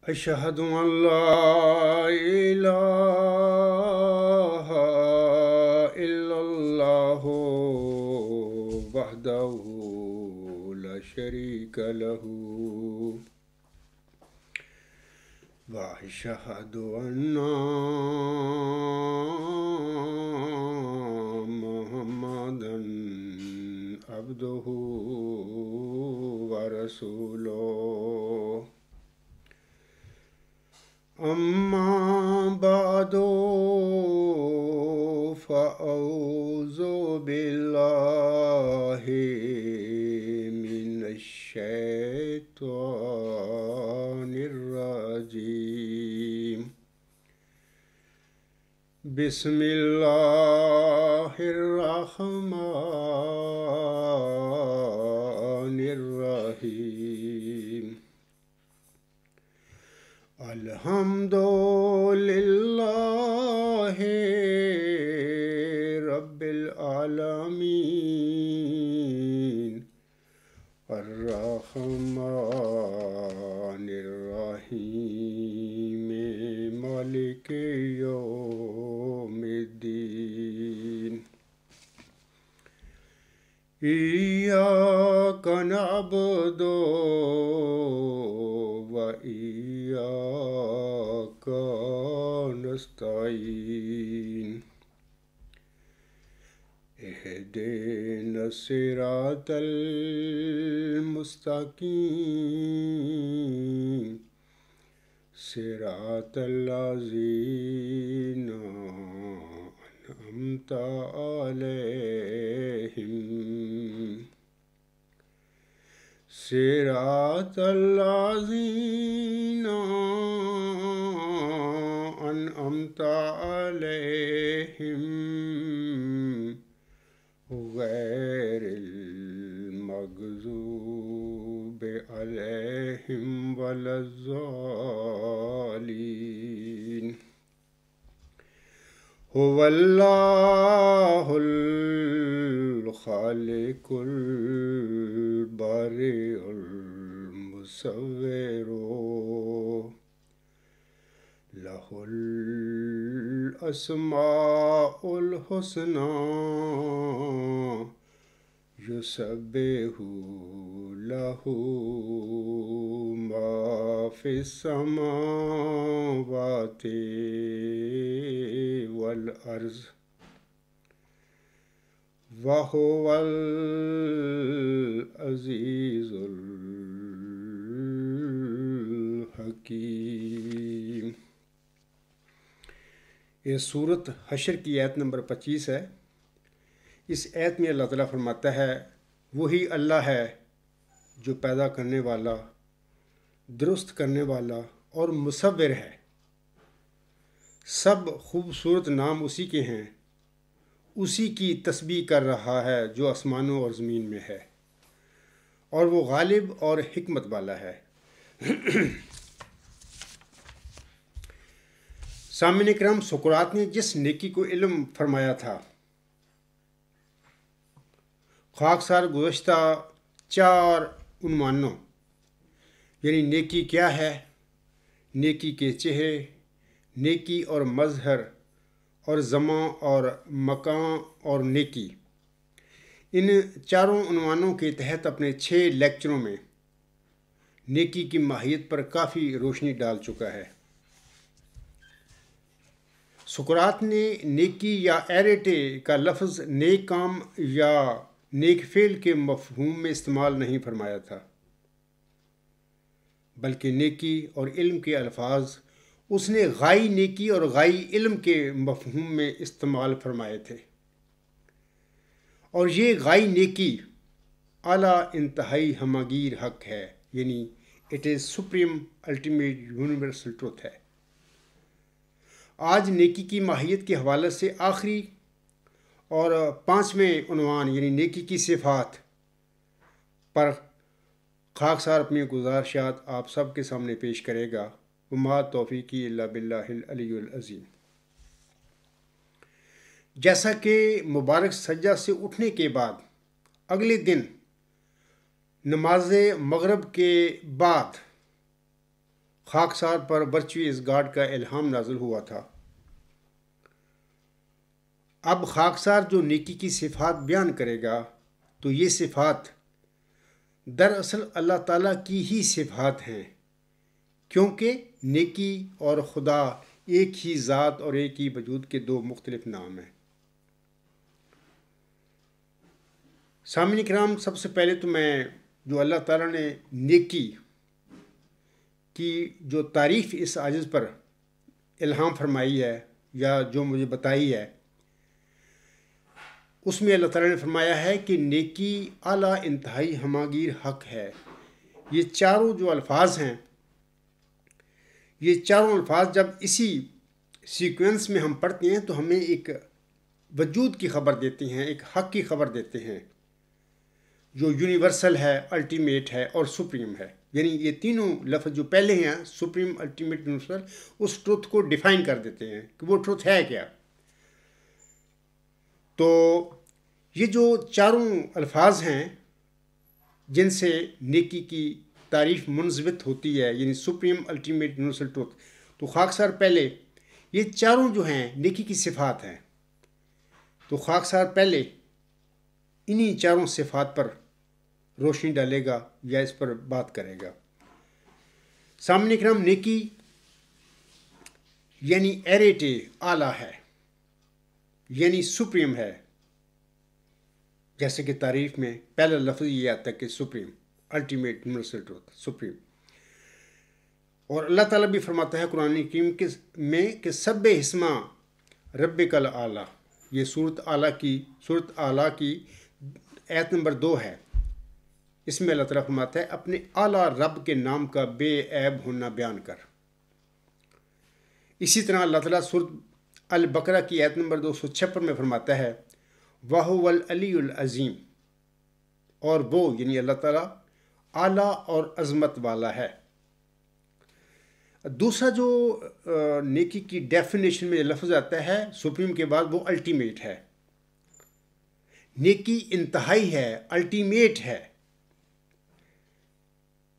أشهد أن لا إله إلا الله وحده لا شريك له وأشهد أن محمدا عبده ورسوله أما بعد فأعوذ بالله من الشيطان الرجيم بسم الله الرحمن الرحيم الحمد لله رب العالمين الرحمن الرحيم مالك يوم الدين إياك نعبد وإياك نستعين اهدنا الصراط المستقيم صراط الذين أنعمت عليهم صراط الذين أنعمت عليهم غير المغضوب عليهم ولا الضالين هو الله الخالق البارئ المصور له الأسماء الحسنى يسبح له ما في السماوات والأرض وهو العزيز الحكيم۔ یہ سورت حشر کی آیت نمبر 25 ہے۔ اس آیت میں اللہ تعالیٰ فرماتا ہے وہی اللہ ہے جو پیدا کرنے والا، درست کرنے والا اور مصور ہے۔ سب خوبصورت نام اسی کے ہیں، اسی کی تسبیح کر رہا ہے جو آسمانوں اور زمین میں ہے، اور وہ غالب اور حکمت والا ہے۔ سامعین کرام، سقراط نے جس نیکی کو علم فرمایا تھا، خاکسار گزشتہ 4 عنوانوں یعنی نیکی کیا ہے، نیکی کے چہرے، نیکی اور مظہر، اور زمان اور مکان اور نیکی، ان 4 عنوانوں کے تحت اپنے 6 لیکچروں میں نیکی کی ماہیت پر کافی روشنی ڈال چکا ہے۔ سقراط نے نیکی یا ایریٹے کا لفظ نیک کام یا نیک فعل کے مفہوم میں استعمال نہیں فرمایا تھا، بلکہ نیکی اور علم کے الفاظ اس نے غائی نیکی اور غائی علم کے مفہوم میں استعمال فرمائے تھے، اور یہ غائی نیکی اعلیٰ انتہائی ہمگیر حق ہے، یعنی it is supreme ultimate universal truth ہے۔ آج نیکی کی ماہیت کے حوالے سے آخری اور 5ویں عنوان یعنی نیکی کی صفات پر خاکسار اپنی گزارشات آپ سب کے سامنے پیش کرے گا۔ وما توفیقی الا باللہ العلی العظیم۔ جیسا کہ مبارک سجدہ سے اٹھنے کے بعد اگلے دن نماز مغرب کے بعد خاکسار پر ورچوئس گاڈ کا الہام نازل ہوا تھا۔ اب خاکسار جو نیکی کی صفات بیان کرے گا تو یہ صفات دراصل اللہ تعالیٰ کی ہی صفات ہیں، کیونکہ نیکی اور خدا ایک ہی ذات اور ایک ہی وجود کے دو مختلف نام ہیں۔ سامعین کرام، سب سے پہلے تو میں جو اللہ تعالیٰ نے نیکی کی جو تعریف اس عاجز پر الہام فرمائی ہے یا جو مجھے بتائی ہے، اس میں اللہ تعالیٰ نے فرمایا ہے کہ نیکی اعلیٰ انتہائی ہماگیر حق ہے۔ یہ چاروں جو الفاظ ہیں، یہ چاروں الفاظ جب اسی سیکوینس میں ہم پڑھتے ہیں تو ہمیں ایک وجود کی خبر دیتے ہیں، ایک حق کی خبر دیتے ہیں جو یونیورسل ہے، الٹیمیٹ ہے اور سپریم ہے۔ یعنی یہ تینوں لفظ جو پہلے ہیں، سپریم، الٹیمیٹ، یونیورسل، اس ٹروتھ کو ڈیفائن کر دیتے ہیں کہ وہ ٹروتھ ہے کیا۔ تو یہ جو چاروں الفاظ ہیں جن سے نیکی کی تعریف منضبط ہوتی ہے، یعنی سپریم، الٹیمیٹ، یونیورسل ٹروتھ، تو خاکسار پہلے یہ چاروں جو ہیں نیکی کی صفات ہیں، تو خاکسار پہلے انہی چاروں صفات پر روشنی ڈالے گا یا اس پر بات کرے گا۔ سامعین کرام، نیکی یعنی ایریٹے اعلیٰ ہے، یعنی سپریم ہے، جیسے کہ تعریف میں پہلا لفظ یہ آتا ہے کہ supreme, ultimate, universal truth, supreme. اور اللہ تعالیٰ بھی فرماتا ہے قرآن کریم میں کہ سبح اسما ربک الاعلیٰ، یہ سورۃ اعلیٰ کی آیت نمبر 2 ہے۔ اس میں اللہ تعالیٰ فرماتا ہے اپنے اعلیٰ رب کے نام کا بے عیب ہونا بیان کر۔ اسی طرح اللہ تعالیٰ سورۃ البقرہ کی آیت نمبر 256 میں فرماتا ہے وَهُوَ الْعَلِيُّ الْعَظِيمُ، اور وہ یعنی اللہ تعالیٰ اعلیٰ اور عظمت والا ہے۔ دوسرا جو نیکی کی ڈیفینیشن میں لفظ آتا ہے سپریم کے بعد، وہ الٹیمیٹ ہے۔ نیکی انتہائی ہے، الٹیمیٹ ہے،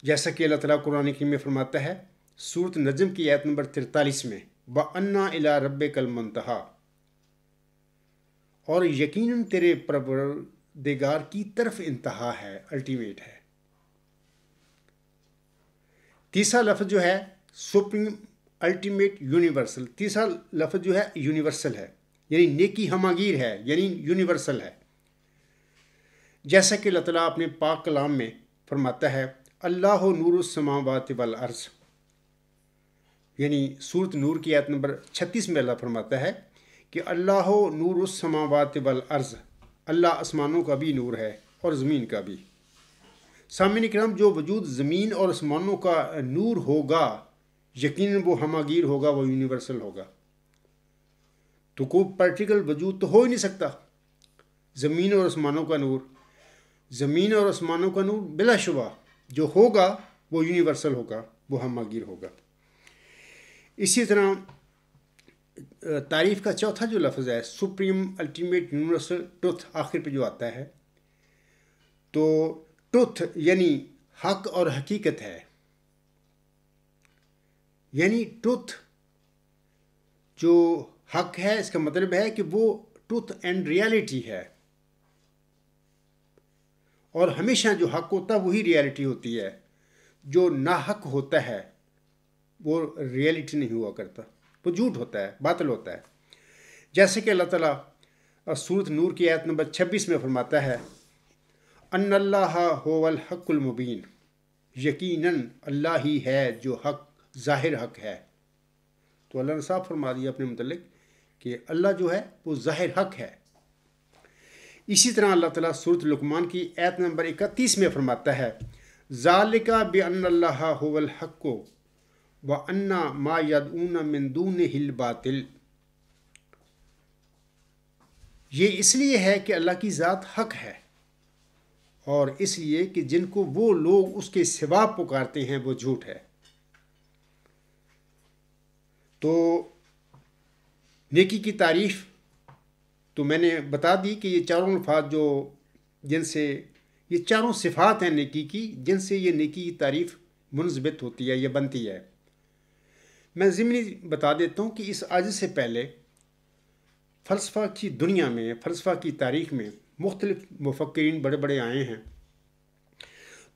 جیسا کہ اللہ تعالیٰ قرآن کریم میں فرماتا ہے سورۃ نجم کی آیت نمبر 43 میں وَأَنَّا إِلَىٰ رَبِّكَ الْمُنتَهَىٰ، اور یقیناً تیرے پروردگار کی طرف انتہا ہے، الٹیمیٹ ہے۔ تیسرا لفظ جو ہے سپریم، الٹیمیٹ، یونیورسل، تیسرا لفظ جو ہے یونیورسل ہے، یعنی نیکی ہماگیر ہے، یعنی یونیورسل ہے، جیسا کہ اللہ تعالیٰ اپنے پاک کلام میں فرماتا ہے اللہ نور السماوات والارض، یعنی سورۃ نور کی آیت نمبر 36 میں اللہ فرماتا ہے کہ اللہ نور السماوات والارض، اللہ آسمانوں کا بھی نور ہے اور زمین کا بھی۔ سامعین کرام، جو وجود زمین اور آسمانوں کا نور ہوگا یقیناً وہ ہماگیر ہوگا، وہ یونیورسل ہوگا۔ تو کوئی پرٹیکل وجود تو ہو ہی نہیں سکتا زمین اور آسمانوں کا نور، زمین اور آسمانوں کا نور بلا شبہ جو ہوگا وہ یونیورسل ہوگا، وہ ہماگیر ہوگا۔ اسی طرح تعریف کا چوتھا جو لفظ ہے سپریم، الٹیمیٹ، یونیورسل ٹروتھ، آخر پہ جو آتا ہے، تو ٹروتھ یعنی حق اور حقیقت ہے، یعنی ٹروتھ جو حق ہے اس کا مطلب ہے کہ وہ ٹروتھ اینڈ ریالٹی ہے، اور ہمیشہ جو حق ہوتا ہے وہی ریالٹی ہوتی ہے، جو ناحق ہوتا ہے وہ ریالٹی نہیں ہوا کرتا، وہ جھوٹ ہوتا ہے، باطل ہوتا ہے۔ جیسے کہ اللہ تعالیٰ سورۃ نور کی آیت نمبر 26 میں فرماتا ہے ان اللہ هو الحق المبین، یقیناً اللہ ہی ہے جو حق، ظاہر حق ہے۔ تو اللہ نے صاف فرما دیا اپنے متعلق کہ اللہ جو ہے وہ ظاہر حق ہے۔ اسی طرح اللہ تعالیٰ سورۃ لقمان کی آیت نمبر 31 میں فرماتا ہے ذالک بان اللہ هو الحق وَأَنَّ مَا يَدْعُونَ مِن دُونِهِ الْبَاطِلُ، یہ اس لیے ہے کہ اللہ کی ذات حق ہے، اور اس لیے کہ جن کو وہ لوگ اس کے سوا پکارتے ہیں وہ جھوٹ ہے۔ تو نیکی کی تعریف تو میں نے بتا دی کہ یہ چاروں الفاظ جو جن سے یہ چاروں صفات ہیں نیکی کی، جن سے یہ نیکی کی تعریف منضبط ہوتی ہے یا بنتی ہے۔ میں ضمنی بتا دیتا ہوں کہ اس عجز سے پہلے فلسفہ کی دنیا میں، فلسفہ کی تاریخ میں مختلف مفکرین بڑے بڑے آئے ہیں،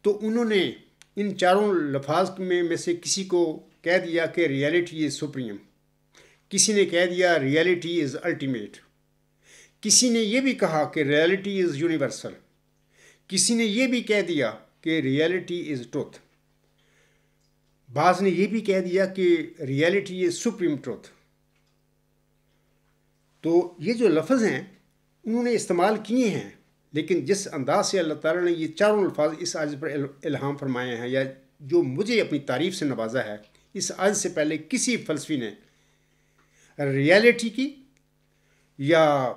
تو انہوں نے ان چاروں لفاظ میں سے کسی کو کہہ دیا کہ ریئلٹی از سپریم، کسی نے کہہ دیا ریئلٹی از الٹیمیٹ، کسی نے یہ بھی کہا کہ ریئلٹی از یونیورسل، کسی نے یہ بھی کہہ دیا کہ ریئلٹی از ٹروتھ، بعض نے یہ بھی کہہ دیا کہ ریئلٹی از سپریم ٹروتھ۔ تو یہ جو لفظ ہیں انہوں نے استعمال کیے ہیں، لیکن جس انداز سے اللہ تعالیٰ نے یہ چاروں الفاظ اس عجز پر الہام فرمائے ہیں، یا جو مجھے اپنی تعریف سے نوازا ہے، اس عجز سے پہلے کسی فلسفی نے ریئلٹی کی یا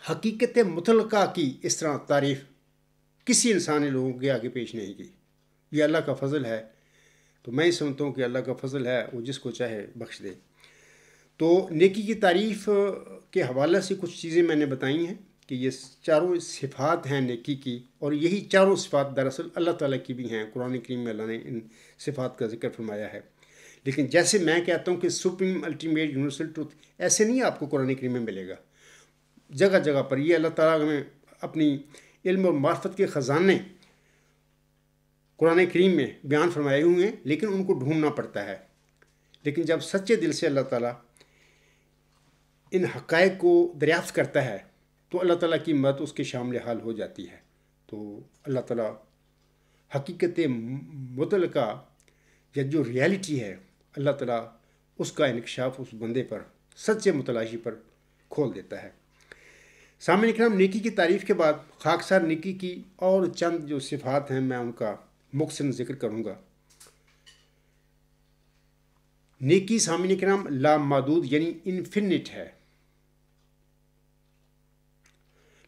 حقیقت مطلقہ کی اس طرح تعریف کسی انسانی لوگوں کے آگے پیش نہیں کی۔ یہ اللہ کا فضل ہے، تو میں سمجھتا ہوں کہ اللہ کا فضل ہے، وہ جس کو چاہے بخش دے۔ تو نیکی کی تعریف کے حوالے سے کچھ چیزیں میں نے بتائی ہیں کہ یہ چاروں صفات ہیں نیکی کی، اور یہی چاروں صفات دراصل اللہ تعالیٰ کی بھی ہیں۔ قرآن کریم میں اللہ نے ان صفات کا ذکر فرمایا ہے، لیکن جیسے میں کہتا ہوں کہ سپریم الٹیمیٹ یونیورسل ٹروتھ، ایسے نہیں آپ کو قرآن کریم میں ملے گا۔ جگہ جگہ پر یہ اللہ تعالیٰ میں اپنی علم اور معرفت کے خزانے قرآن کریم میں بیان فرمائے ہوئے ہیں، لیکن ان کو ڈھونڈنا پڑتا ہے۔ لیکن جب سچے دل سے اللہ تعالیٰ ان حقائق کو دریافت کرتا ہے تو اللہ تعالیٰ کی مدد اس کے شامل حال ہو جاتی ہے۔ تو اللہ تعالیٰ حقیقت مطلقہ یا جو ریئلٹی ہے، اللہ تعالیٰ اس کا انکشاف اس بندے پر، سچے متلاشی پر کھول دیتا ہے۔ سامعین کرام، نیکی کی تعریف کے بعد خاکسار نیکی کی اور چند جو صفات ہیں میں ان کا مختصراً ذکر کروں گا۔ نیکی سامعین کرام لامحدود یعنی انفینٹ ہے۔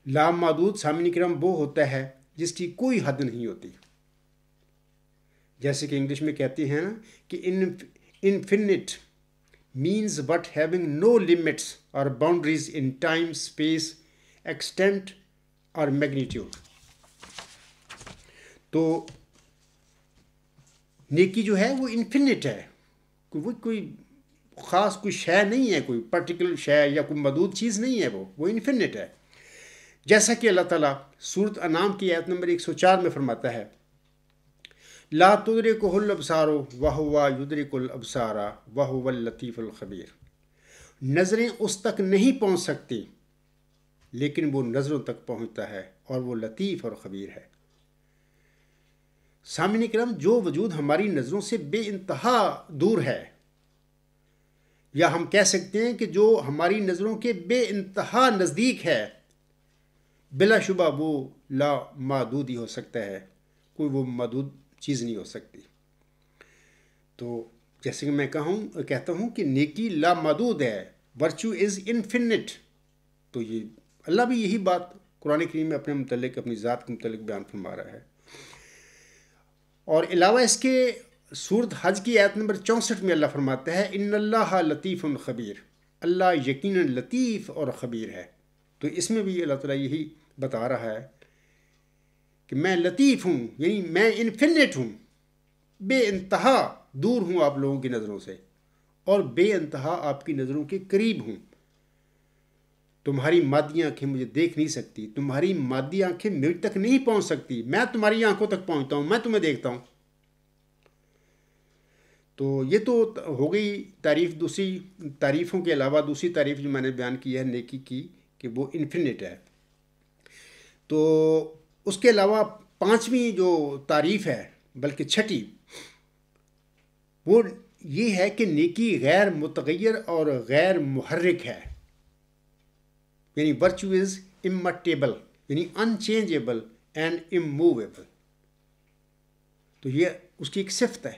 لامحدود سامعین کرام وہ ہوتا ہے جس کی کوئی حد نہیں ہوتی، جیسے کہ انگلش میں کہتے ہیں نا کہ infinite means but having no limits or boundaries in time, space, extent or magnitude۔ تو نیکی جو ہے وہ انفینٹ ہے، وہ کوئی خاص کوئی شے نہیں ہے، کوئی پرٹیکولر شے یا کوئی محدود چیز نہیں ہے، وہ انفینٹ ہے۔ جیسا کہ اللہ تعالیٰ سورۃ انعام کی آیت نمبر 104 میں فرماتا ہے، لا تدرکہ الابصار وہو یدرک الابصار وہو اللطیف الخبیر۔ نظریں اس تک نہیں پہنچ سکتی لیکن وہ نظروں تک پہنچتا ہے اور وہ لطیف اور خبیر ہے۔ سامعین کرام، جو وجود ہماری نظروں سے بے انتہا دور ہے، یا ہم کہہ سکتے ہیں کہ جو ہماری نظروں کے بے انتہا نزدیک ہے، بلا شبہ وہ لامحدود ہی ہو سکتا ہے، کوئی وہ محدود چیز نہیں ہو سکتی۔ تو جیسے کہ میں کہتا ہوں کہ نیکی لامحدود ہے، ورچو از انفینٹ۔ تو یہ اللہ بھی یہی بات قرآن کریم میں اپنے متعلق، اپنی ذات کے متعلق بیان فرما رہا ہے۔ اور علاوہ اس کے سورۃ حج کی آیت نمبر 64 میں اللہ فرماتا ہے، ان اللہ لطیف خبیر، اللہ یقیناً لطیف اور خبیر ہے۔ تو اس میں بھی اللہ تعالیٰ یہی بتا رہا ہے کہ میں لطیف ہوں، یعنی میں انفینٹ ہوں، بے انتہا دور ہوں آپ لوگوں کی نظروں سے، اور بے انتہا آپ کی نظروں کے قریب ہوں۔ تمہاری مادی آنکھیں مجھے دیکھ نہیں سکتی، تمہاری مادی آنکھیں میرے تک نہیں پہنچ سکتی، میں تمہاری آنکھوں تک پہنچتا ہوں، میں تمہیں دیکھتا ہوں۔ تو یہ تو ہو گئی تعریف۔ دوسری تعریفوں کے علاوہ دوسری تعریف جو میں نے بیان کی ہے نیکی کی کہ وہ انفینٹ ہے۔ تو اس کے علاوہ پانچویں جو تعریف ہے، بلکہ چھٹی، وہ یہ ہے کہ نیکی غیر متغیر اور غیر محرک ہے، یعنی ورچو از امٹیبل، یعنی انچینجیبل اینڈ اموویبل۔ تو یہ اس کی ایک صفت ہے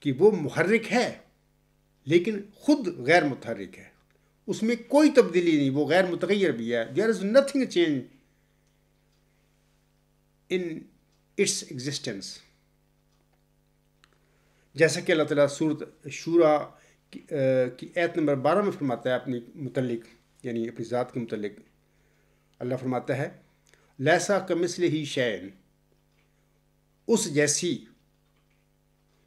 کہ وہ محرک ہے لیکن خود غیر متحرک ہے، اس میں کوئی تبدیلی نہیں، وہ غیر متغیر بھی ہے۔ There is nothing change in its existence. جیسا کہ اللہ تعالیٰ سورۃ شورا کی آیت نمبر 12 میں فرماتا ہے اپنی متعلق، یعنی اپنی ذات کے متعلق، اللہ فرماتا ہے، لیسا کمثلہ شیء، اس جیسی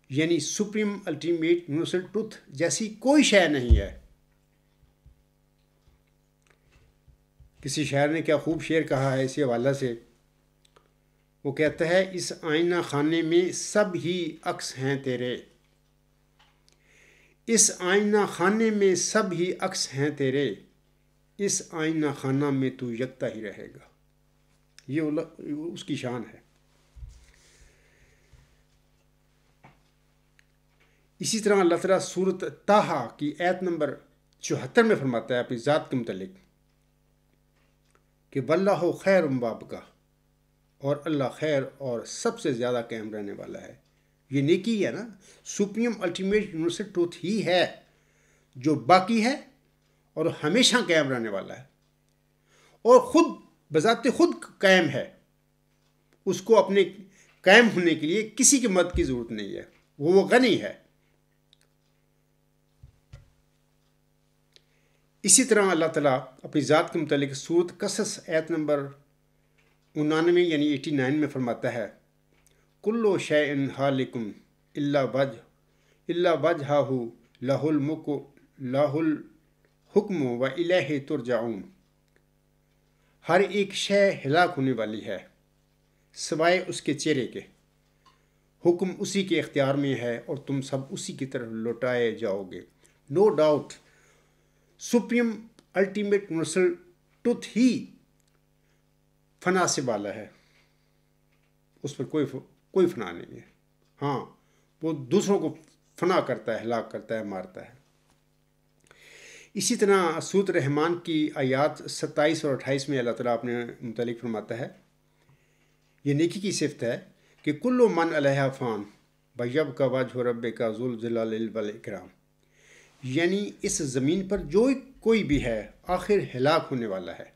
یعنی سپریم الٹیمیٹ یونیورسل ٹروتھ جیسی کوئی شے نہیں ہے۔ کسی شاعر نے کیا خوب شعر کہا ہے اسی حوالے سے، وہ کہتا ہے اس آئینہ خانے میں سب ہی عکس ہیں تیرے، اس آئینہ خانے میں سب ہی عکس ہیں تیرے، اس آئینہ خانہ میں تو یکتا ہی رہے گا۔ یہ اس کی شان ہے۔ اسی طرح اللہ تعالیٰ سورۃ طٰہٰ کی آیت نمبر 74 میں فرماتا ہے اپنی ذات کے متعلق کہ واللہ خیر وابقیٰ، اور اللہ خیر اور سب سے زیادہ قائم رہنے والا ہے۔ یہ نیکی ہے نا، سپریم الٹیمیٹ یونیورسل ٹروتھ ہی ہے جو باقی ہے اور ہمیشہ قائم رہنے والا ہے، اور خود بذات خود قائم ہے۔ اس کو اپنے قائم ہونے کے لیے کسی کی مدد کی ضرورت نہیں ہے، وہ غنی ہے۔ اسی طرح اللہ تعالیٰ اپنی ذات کے متعلق سورۃ قصص آیت نمبر 99 یعنی 89 میں فرماتا ہے کل شیء ہالک الا وجہہ لہ الحکم و الیہ ترجعون۔ ہر ایک شے ہلاک ہونے والی ہے سوائے اس کے چہرے کے، حکم اسی کے اختیار میں ہے اور تم سب اسی کی طرف لوٹائے جاؤ گے۔ No doubt supreme ultimate universal truth ہی فنا سے بالا ہے، اس پر کوئی فنا نہیں ہے۔ ہاں، وہ دوسروں کو فنا کرتا ہے، ہلاک کرتا ہے، مارتا ہے۔ اسی طرح سورۃ رحمان کی آیات 27 اور 28 میں اللہ تعالیٰ اپنے متعلق فرماتا ہے، یہ نیکی کی صفت ہے کہ کل من علیہا فان ویبقی وجہ ربک ذو الجلال والاکرام، یعنی اس زمین پر جو کوئی بھی ہے آخر ہلاک ہونے والا ہے،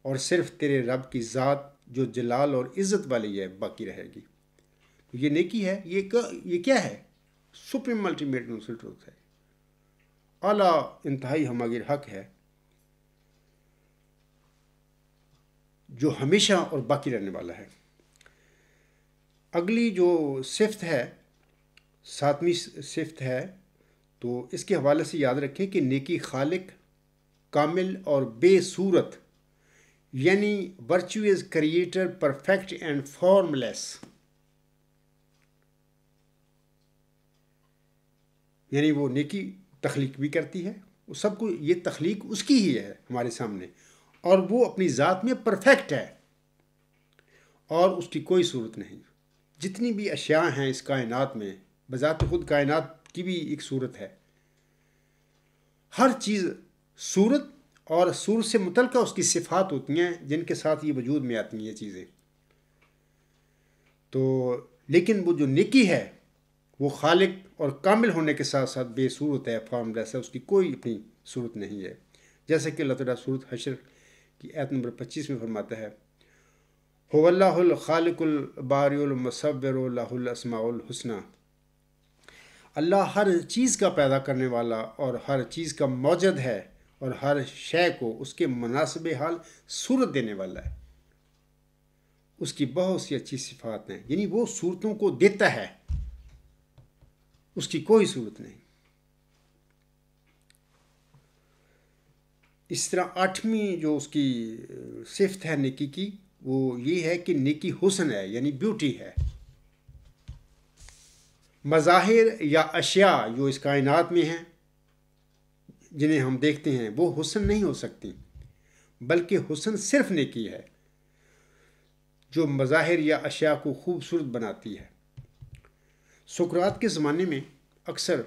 اور صرف تیرے رب کی ذات جو جلال اور عزت والی ہے باقی رہے گی۔ یہ نیکی ہے، یہ کیا ہے؟ سپریم الٹیمیٹ یونیورسل ٹروتھ ہے، اعلیٰ انتہائی ہماگیر حق ہے جو ہمیشہ اور باقی رہنے والا ہے۔ اگلی جو صفت ہے، 7ویں صفت ہے، تو اس کے حوالے سے یاد رکھیں کہ نیکی خالق، کامل اور بے صورت، یعنی virtue is creator perfect and formless, یعنی وہ نیکی تخلیق بھی کرتی ہے، وہ سب کو، یہ تخلیق اس کی ہی ہے ہمارے سامنے، اور وہ اپنی ذات میں پرفیکٹ ہے اور اس کی کوئی صورت نہیں۔ جتنی بھی اشیاء ہیں اس کائنات میں، بذات خود کائنات کی بھی ایک صورت ہے، ہر چیز صورت اور صورت سے متعلقہ اس کی صفات ہوتی ہیں جن کے ساتھ یہ وجود میں آتی ہیں یہ چیزیں۔ تو لیکن وہ جو نیکی ہے وہ خالق اور کامل ہونے کے ساتھ ساتھ بے صورت ہے، فارم لیس ہے، اس کی کوئی اپنی صورت نہیں ہے، جیسے کہ اللہ تعالیٰ سورۃ حشر کی آیت نمبر 25 میں فرماتا ہے هو اللہ الخالق البارئ المصور لہ الاسماء الحسنی، اللہ ہر چیز کا پیدا کرنے والا اور ہر چیز کا موجد ہے اور ہر شے کو اس کے مناسب حال صورت دینے والا ہے۔ اس کی بہت سی اچھی صفات ہیں، یعنی وہ صورتوں کو دیتا ہے، اس کی کوئی صورت نہیں۔ اس طرح 8ویں جو اس کی صفت ہے نیکی کی، وہ یہ ہے کہ نیکی حسن ہے، یعنی بیوٹی ہے۔ مظاہر یا اشیاء جو اس کائنات میں ہیں جنہیں ہم دیکھتے ہیں وہ حسن نہیں ہو سکتی، بلکہ حسن صرف نیکی ہے جو مظاہر یا اشیاء کو خوبصورت بناتی ہے۔ سقراط کے زمانے میں اکثر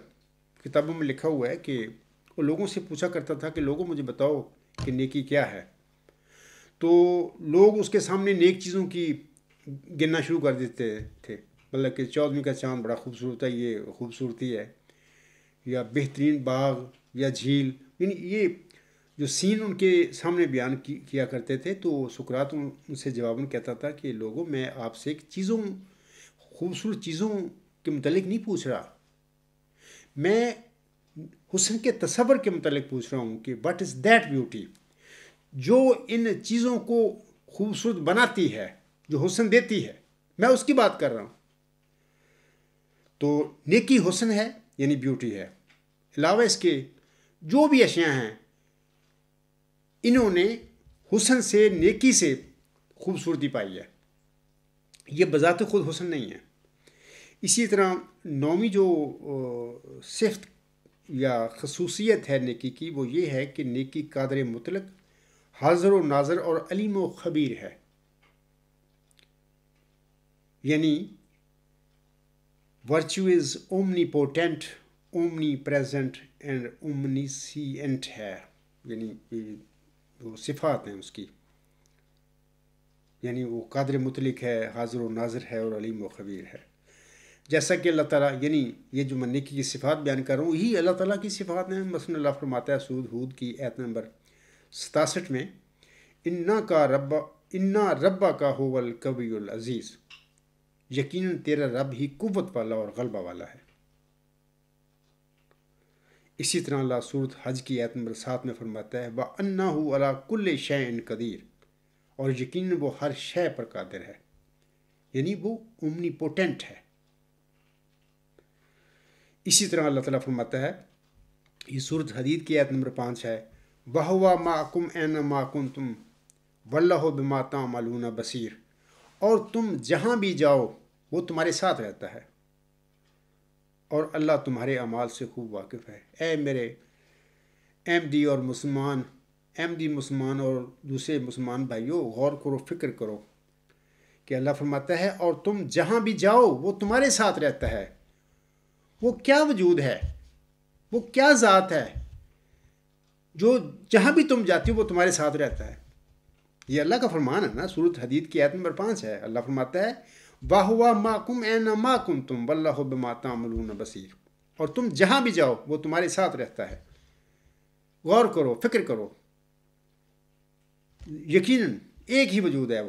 کتابوں میں لکھا ہوا ہے کہ وہ لوگوں سے پوچھا کرتا تھا کہ لوگوں مجھے بتاؤ کہ نیکی کیا ہے، تو لوگ اس کے سامنے نیک چیزوں کی گننا شروع کر دیتے تھے، مطلب کہ 14ویں کا چاند بڑا خوبصورت ہے، یہ خوبصورتی ہے، یا بہترین باغ یا جھیل، یعنی یہ جو سین ان کے سامنے بیان کیا کرتے تھے، تو سقراط ان سے جواباً کہتا تھا کہ لوگوں میں آپ سے خوبصورت چیزوں کے متعلق نہیں پوچھ رہا، میں حسن کے تصور کے متعلق پوچھ رہا ہوں کہ واٹ از دیٹ بیوٹی، جو ان چیزوں کو خوبصورت بناتی ہے، جو حسن دیتی ہے، میں اس کی بات کر رہا ہوں۔ تو نیکی حسن ہے یعنی بیوٹی ہے. علاوہ اس کے جو بھی اشیاء ہیں انہوں نے حسن سے نیکی سے خوبصورتی پائی ہے. یہ بذات خود حسن نہیں ہے. اسی طرح نویں جو صفت یا خصوصیت ہے نیکی کی وہ یہ ہے کہ نیکی قادر مطلق، حاضر و ناظر اور علیم و خبیر ہے. یعنی virtue is omnipotent, omnipresent and omniscient ہے. یعنی وہ صفات ہیں اس کی، یعنی وہ قادر مطلق ہے، حاضر و ناظر ہے اور علیم و خبیر ہے. جیسا کہ اللہ تعالیٰ، یعنی یہ جو میں نیکی کی صفات بیان کر رہا ہوں یہی اللہ تعالیٰ کی صفات ہیں. مثلا اللہ فرماتا ہے سورۃ ہود کی آیت نمبر 67 میں، انا ربا کا هو القوی العزیز، یقیناً تیرا رب ہی قوت والا اور غلبہ والا ہے. اسی طرح اللہ سورۃ حج کی آیت نمبر 7 میں فرماتا ہے وَأَنَّهُ عَلَىٰ كُلِّ شَيْءٍ قدیر، اور یقیناً وہ ہر شے پر قادر ہے، یعنی وہ اومنی پوٹینٹ ہے. اسی طرح اللہ تعالیٰ فرماتا ہے، یہ سورۃ حدید کی آیت نمبر 5 ہے، وَهُوَ مَعَكُمْ أَيْنَمَا كُنتُمْ وَاللَّهُ بِمَا تَعْمَلُونَ بَصِيرٌ، اور تم جہاں بھی جاؤ وہ تمہارے ساتھ رہتا ہے اور اللہ تمہارے اعمال سے خوب واقف ہے. اے میرے احمدی اور مسلمان اور دوسرے مسلمان بھائیوں، غور کرو، فکر کرو کہ اللہ فرماتا ہے اور تم جہاں بھی جاؤ وہ تمہارے ساتھ رہتا ہے. وہ کیا وجود ہے، وہ کیا ذات ہے جو جہاں بھی تم جاتی ہو وہ تمہارے ساتھ رہتا ہے. یہ اللہ کا فرمان ہے نا. سورۃ حدید کی آیت نمبر 5 ہے. اللہ فرماتا ہے وَهُوَ مَعَكُمْ أَيْنَمَا كُنتُمْ وَاللَّهُ بِمَا تَعْمَلُونَ بَصِيرٌ، اور تم جہاں بھی جاؤ وہ تمہارے ساتھ رہتا ہے. غور کرو، فکر کرو. یقیناً ایک ہی وجود ہے،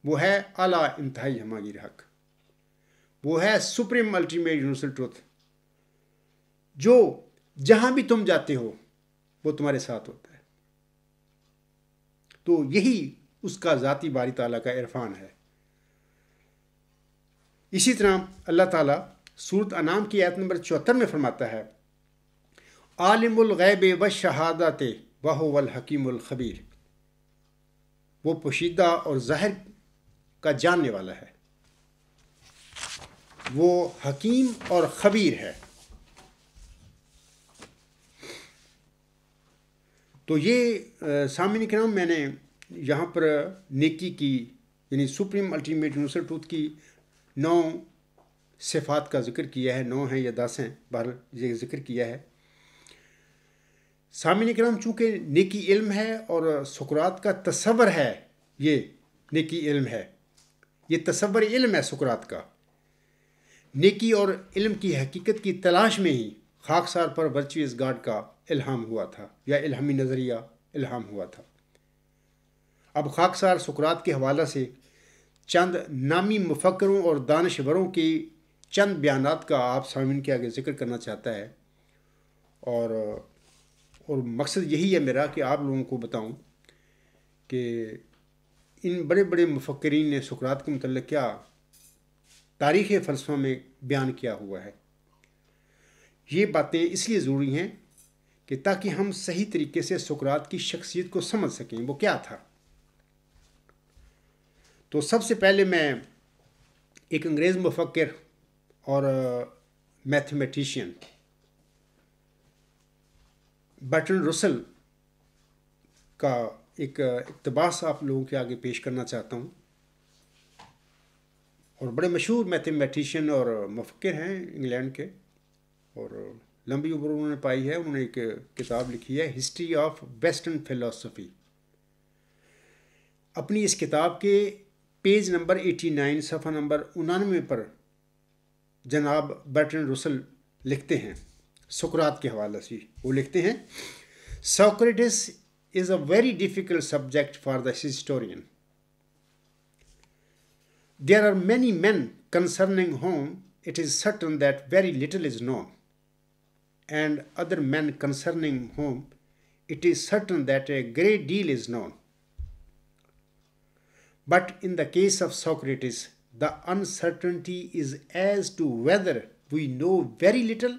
وہ ہے اعلیٰ انتہائی ہماگیر حق، وہ ہے سپریم الٹیمیٹ یونیورسل ٹروتھ، جو جہاں بھی تم جاتے ہو وہ تمہارے ساتھ ہوتا ہے. تو یہی اس کا ذاتی باری تعالیٰ کا عرفان ہے. اسی طرح اللہ تعالیٰ سورۃ انعام کی آیت نمبر 74 میں فرماتا ہے عالم الغیب والشہادۃ وہو الحکیم الخبیر، وہ پوشیدہ اور ظاہر کا جاننے والا ہے، وہ حکیم اور خبیر ہے. تو یہ سامعین کرام میں نے یہاں پر نیکی کی یعنی سپریم الٹیمیٹ یونیورسل ٹروتھ کی 9 صفات کا ذکر کیا ہے. 9 ہیں یا 10 ہیں، بہرحال یہ ذکر کیا ہے. سامعین کرام چونکہ نیکی علم ہے اور سقراط کا تصور ہے، یہ نیکی علم ہے، یہ تصور علم ہے سقراط کا. نیکی اور علم کی حقیقت کی تلاش میں ہی خاکسار پر ورچوئس گاڈ کا الہام ہوا تھا یا الہامی نظریہ الہام ہوا تھا. اب خاکسار سقراط کے حوالہ سے چند نامی مفکروں اور دانشوروں کی چند بیانات کا آپ سامعین کے آگے ذکر کرنا چاہتا ہے، اور مقصد یہی ہے میرا کہ آپ لوگوں کو بتاؤں کہ ان بڑے بڑے مفکرین نے سقراط کے متعلق کیا تاریخ فلسفہ میں بیان کیا ہوا ہے. یہ باتیں اس لیے ضروری ہیں کہ تاکہ ہم صحیح طریقے سے سقراط کی شخصیت کو سمجھ سکیں وہ کیا تھا. تو سب سے پہلے میں ایک انگریز مفکر اور میتھمیٹیشین برٹرنڈ رسل کا ایک اقتباس آپ لوگوں کے آگے پیش کرنا چاہتا ہوں. اور بڑے مشہور میتھمیٹیشین اور مفکر ہیں انگلینڈ کے، اور لمبی عمر انہوں نے پائی ہے. انہوں نے ایک کتاب لکھی ہے ہسٹری آف ویسٹرن فلاسفی. اپنی اس کتاب کے پیج نمبر 89 صفحہ نمبر 99 پر جناب برٹرنڈ رسل لکھتے ہیں سقراط کے حوالے سے. وہ لکھتے ہیں Socrates is a very difficult subject for the historian. There are many men concerning whom it is certain that very little is known, and other men concerning whom it is certain that a great deal is known. But in the case of Socrates, the uncertainty is as to whether we know very little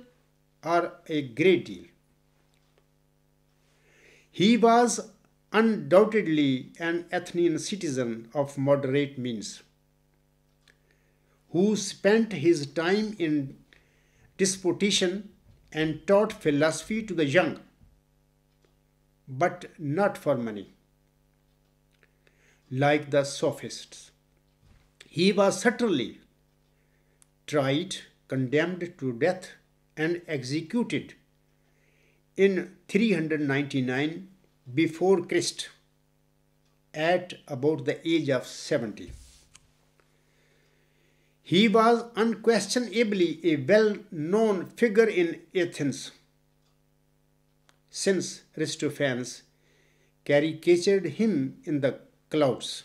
or a great deal. He was undoubtedly an Athenian citizen of moderate means, who spent his time in disputation and taught philosophy to the young, but not for money, like the sophists. He was certainly tried, condemned to death, and executed in 399 before Christ at about the age of 70. He was unquestionably a well-known figure in Athens, since Aristophanes caricatured him in the clouds.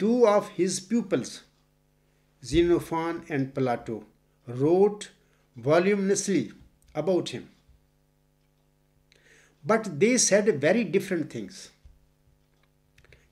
Two of his pupils, Xenophon and Plato, wrote voluminously about him, but they said very different things.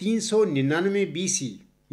399 BC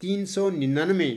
399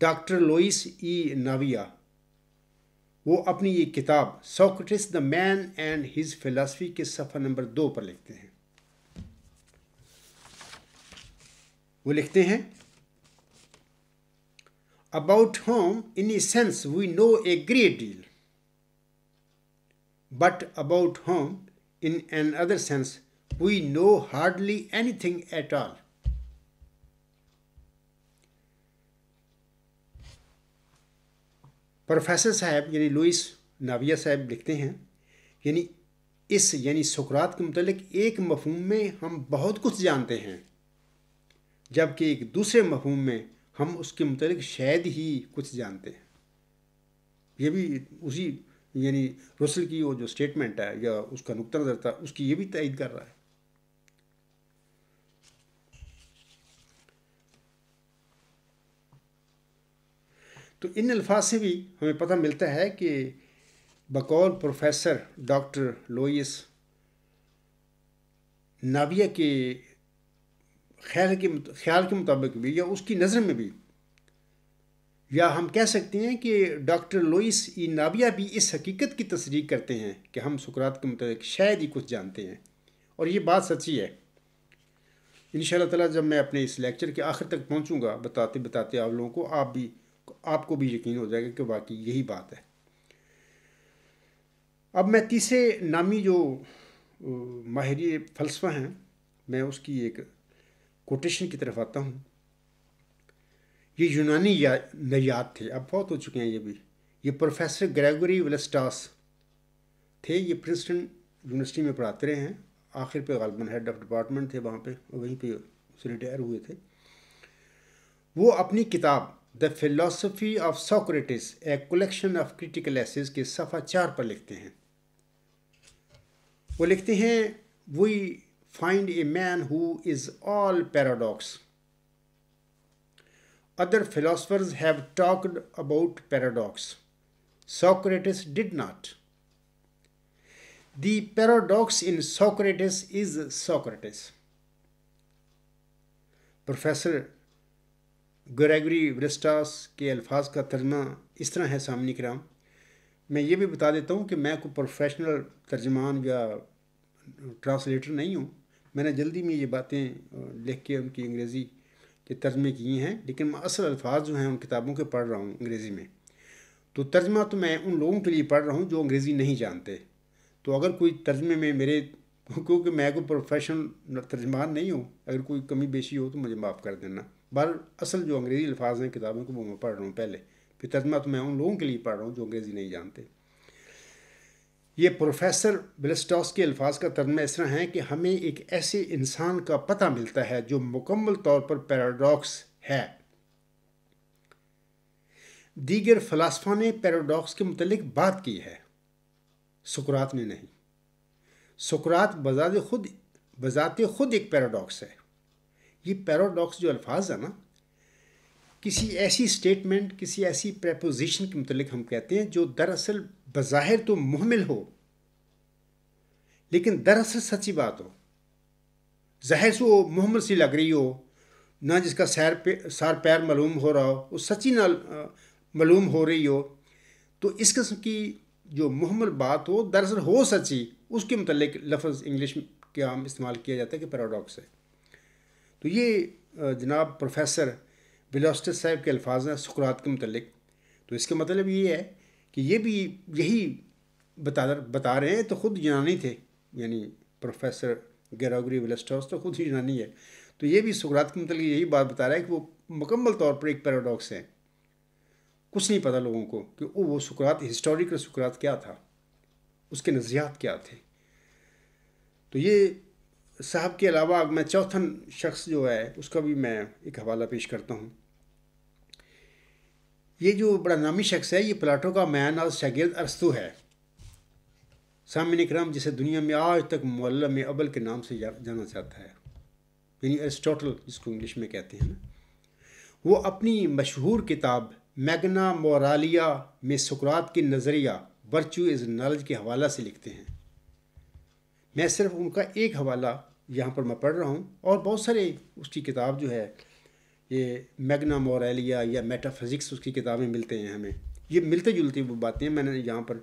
doctor Luis E Navia وہ اپنی یہ کتاب Socrates the man and his philosophy کے صفحہ number 2 پر لکھتے ہیں. وہ لکھتے ہیں about whom in a sense we know a great deal, but about whom in another sense we know hardly anything at all. Professor صاحب یعنی لوئس ناویا صاحب لکھتے ہیں یعنی سقراط کے متعلق ایک مفہوم میں ہم بہت کچھ جانتے ہیں، جبکہ ایک دوسرے مفہوم میں ہم اس کے متعلق شاید ہی کچھ جانتے ہیں. یہ بھی اسی یعنی رسل کی وہ جو سٹیٹمنٹ ہے یا اس کا نقطہ نظر تھا اس کی یہ بھی تائید کر رہا ہے. تو ان الفاظ سے بھی ہمیں پتہ ملتا ہے کہ بقول پروفیسر ڈاکٹر لوئس ناویا کے خیال کے مطابق بھی یا اس کی نظر میں بھی، یا ہم کہہ سکتے ہیں کہ ڈاکٹر لوئس ای ناویا بھی اس حقیقت کی تصدیق کرتے ہیں کہ ہم سقراط کے متعلق شاید ہی کچھ جانتے ہیں، اور یہ بات سچی ہے. انشاءاللہ تعالیٰ جب میں اپنے اس لیکچر کے آخر تک پہنچوں گا بتاتے بتاتے آپ لوگوں کو آپ کو بھی یقین ہو جائے گا کہ واقعی یہی بات ہے. اب میں تیسرے نامی جو ماہر فلسفہ ہیں میں اس کی ایک کوٹیشن کی طرف آتا ہوں. یہ یونانی نژاد تھے، اب بہت ہو چکے ہیں یہ بھی. یہ پروفیسر گریگوری ولسٹاس تھے. یہ پرنسٹن یونیورسٹی میں پڑھاتے رہے ہیں، آخر پہ غالباً ہیڈ آف ڈپارٹمنٹ تھے وہاں پہ، وہیں پہ ریٹائر ہوئے تھے. وہ اپنی کتاب the philosophy of Socrates a collection of critical essays کے صفحہ 4 پر لکھتے ہیں. وہ لکھتے ہیں we find a man who is all paradox. Other philosophers have talked about paradox. Socrates did not. The paradox in Socrates is Socrates. Professor Gregory Vlastos کے الفاظ کا ترجمہ اس طرح ہے سامعین کرام. میں یہ بھی بتا دیتا ہوں کہ میں کوئی پروفیشنل ترجمان یا ٹرانسلیٹر نہیں ہوں. میں نے جلدی میں یہ باتیں لکھ کے ان کی انگریزی کے ترجمے کیے ہیں، لیکن میں اصل الفاظ جو ہیں ان کتابوں کے پڑھ رہا ہوں انگریزی میں. تو ترجمہ تو میں ان لوگوں کے لیے پڑھ رہا ہوں جو انگریزی نہیں جانتے. تو اگر کوئی ترجمے میں میرے، کیونکہ میں کوئی پروفیشنل ترجمان نہیں ہوں، اگر کوئی کمی بیشی ہو تو مجھے معاف کر دینا. اصل جو انگریزی الفاظ ہیں کتابوں کے وہ میں پڑھ رہا ہوں پہلے، پھر ترجمہ تو میں ان لوگوں کے لیے پڑھ رہا ہوں جو انگریزی نہیں جانتے. یہ پروفیسر ولسٹاس کے الفاظ کا ترجمہ اس طرح ہے کہ ہمیں ایک ایسے انسان کا پتہ ملتا ہے جو مکمل طور پر پیراڈاکس ہے. دیگر فلاسفہ نے پیراڈاکس کے متعلق بات کی ہے، سقراط نے نہیں. سقراط بذات خود ایک پیراڈاکس ہے. یہ پیراڈاکس جو الفاظ ہے نا، کسی ایسی سٹیٹمنٹ، کسی ایسی پریپوزیشن کے متعلق ہم کہتے ہیں جو دراصل بظاہر تو محمل ہو لیکن دراصل سچی بات ہو. ظاہر سے وہ محمل سی لگ رہی ہو، نہ جس کا سار پیر معلوم ہو رہا ہو، وہ سچی نہ معلوم ہو رہی ہو. تو اس قسم کی جو محمل بات ہو دراصل ہو سچی، اس کے متعلق لفظ انگلش کے عام استعمال کیا جاتا ہے کہ پیراڈاکس ہے. تو یہ جناب پروفیسر ولسٹاس صاحب کے الفاظ ہیں سقراط کے متعلق. تو اس کا مطلب یہ ہے کہ یہ بھی یہی بتا رہے ہیں. تو خود یونانی تھے، یعنی پروفیسر گریگوری ولسٹاس تو خود ہی یونانی ہے. تو یہ بھی سقراط کے متعلق یہی بات بتا رہا ہے کہ وہ مکمل طور پر ایک پیراڈاکس ہے. کچھ نہیں پتہ لوگوں کو کہ وہ سقراط، ہسٹوریکل سقراط کیا تھا، اس کے نظریات کیا تھے. تو یہ صاحب کے علاوہ میں چوتھا شخص جو ہے اس کا بھی میں ایک حوالہ پیش کرتا ہوں. یہ جو بڑا نامی شخص ہے یہ پلاٹو کا مایا ناز شاگرد ارسطو ہے. سامعین اکرام، جسے دنیا میں آج تک معلم ابل کے نام سے جانا جاتا ہے، یعنی ارسطوٹل جس کو انگلش میں کہتے ہیں نا، وہ اپنی مشہور کتاب میگنا مورالیا میں سقراط کی نظریہ ورچو از نالج کے حوالہ سے لکھتے ہیں. میں صرف ان کا ایک حوالہ یہاں پر میں پڑھ رہا ہوں، اور بہت سارے اس کی کتاب جو ہے یہ میگنا موریلیا یا میٹا فزکس اس کی کتابیں ملتے ہیں ہمیں. یہ ملتے جلتی وہ باتیں میں نے یہاں پر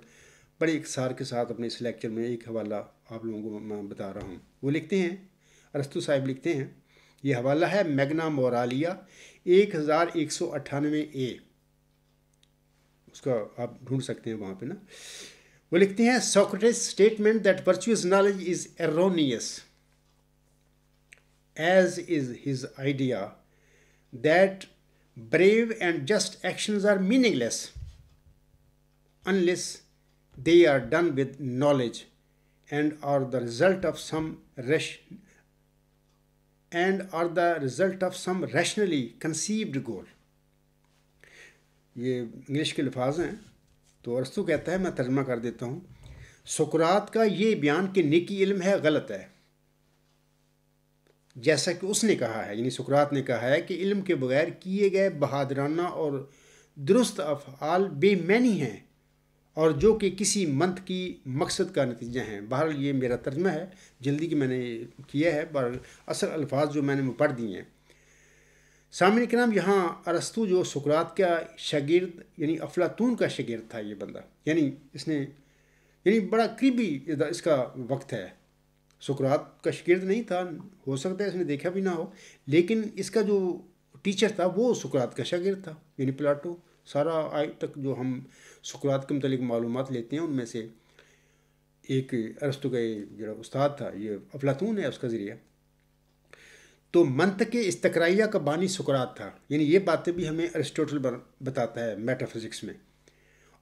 بڑے اختصار کے ساتھ اپنے اس لیکچر میں ایک حوالہ آپ لوگوں کو میں بتا رہا ہوں. وہ لکھتے ہیں، ارسطو صاحب لکھتے ہیں، یہ حوالہ ہے میگنا مورالیہ 1198 اس کا آپ ڈھونڈ سکتے ہیں وہاں پہ نا. وہ لکھتے ہیں Socrates statement that virtuous knowledge is erroneous as is his idea that brave and just actions are meaningless unless they are done with knowledge and are the result of some rationally conceived goal. یہ English کے الفاظ ہیں تو ارسطو کہتا ہے، میں ترجمہ کر دیتا ہوں، سقراط کا یہ بیان کہ نیکی علم ہے غلط ہے، جیسا کہ اس نے کہا ہے، یعنی سقراط نے کہا ہے کہ علم کے بغیر کیے گئے بہادرانہ اور درست افعال بے معنی ہیں اور جو کہ کسی منطقی مقصد کا نتیجہ ہیں. بہرحال یہ میرا ترجمہ ہے، جلدی کہ میں نے کیا ہے، بہرحال اصل الفاظ جو میں نے وہ پڑھ دیے ہیں. سامعین کرام، یہاں ارسطو جو سقراط کا شاگرد یعنی افلاطون کا شاگرد تھا، یہ بندہ، یعنی اس نے بڑا قریبی اس کا وقت ہے. سقراط کا شاگرد نہیں تھا، ہو سکتا ہے اس نے دیکھا بھی نہ ہو، لیکن اس کا جو ٹیچر تھا وہ سقراط کا شاگرد تھا، یعنی پلاٹو. سارا آج تک جو ہم سقراط کے متعلق معلومات لیتے ہیں ان میں سے ایک ارسطو کا جو استاد تھا یہ افلاطون ہے، اس کا ذریعہ. تو منطق استقرائیہ کا بانی سقراط تھا، یعنی یہ باتیں بھی ہمیں ارسطوٹل بتاتا ہے میٹا فزکس میں.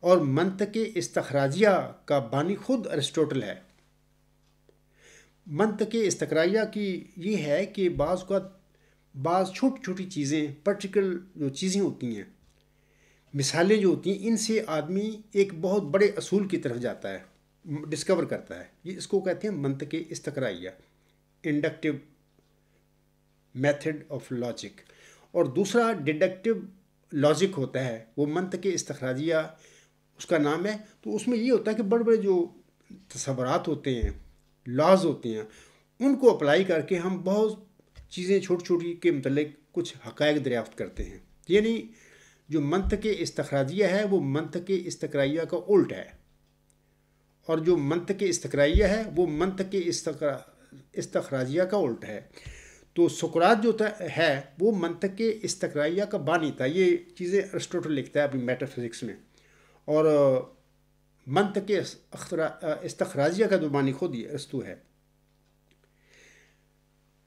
اور منطق استخراجیہ کا بانی خود ارسطوٹل ہے. منطق استقرائیہ کی یہ ہے کہ بعض چھوٹی چھوٹی چیزیں، پرٹیکل جو چیزیں ہوتی ہیں، مثالیں جو ہوتی ہیں، ان سے آدمی ایک بہت بڑے اصول کی طرف جاتا ہے، ڈسکور کرتا ہے. یہ اس کو کہتے ہیں منطق استقرائیہ، انڈکٹیو میتھڈ آف لاجک. اور دوسرا ڈیڈکٹیو لاجک ہوتا ہے، وہ منطق استخراجیہ اس کا نام ہے. تو اس میں یہ ہوتا ہے کہ بڑے بڑے جو تصورات ہوتے ہیں، لاز ہوتے ہیں، ان کو اپلائی کر کے ہم بہت چیزیں چھوٹی چھوٹی کے متعلق کچھ حقائق دریافت کرتے ہیں. یعنی جو منطق استخراجیہ ہے وہ منطق استقرائیہ کا الٹ ہے، اور جو منطق استقرائیہ ہے وہ منطق استخراجیہ کا الٹ ہے. تو سقراط جو ہے وہ منطق استقرائیہ کا بانی تھا. یہ چیزیں ارسطوٹل لکھتا ہے اپنی میٹا فزکس میں. اور منطق استخراجیہ کا جو بانی خود ہی ارسطو ہے.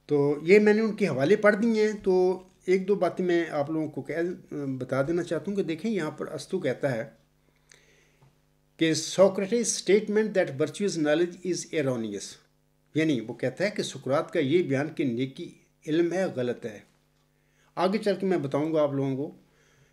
تو یہ میں نے ان کے حوالے پڑھ دیے ہیں. تو ایک دو باتیں میں آپ لوگوں کو بتا دینا چاہتا ہوں کہ دیکھیں یہاں پر ارسطو کہتا ہے کہ Socrates statement that virtuous knowledge is erroneous, یعنی وہ کہتا ہے کہ سقراط کا یہ بیان کہ نیکی علم ہے غلط ہے. آگے چل کے میں بتاؤں گا آپ لوگوں کو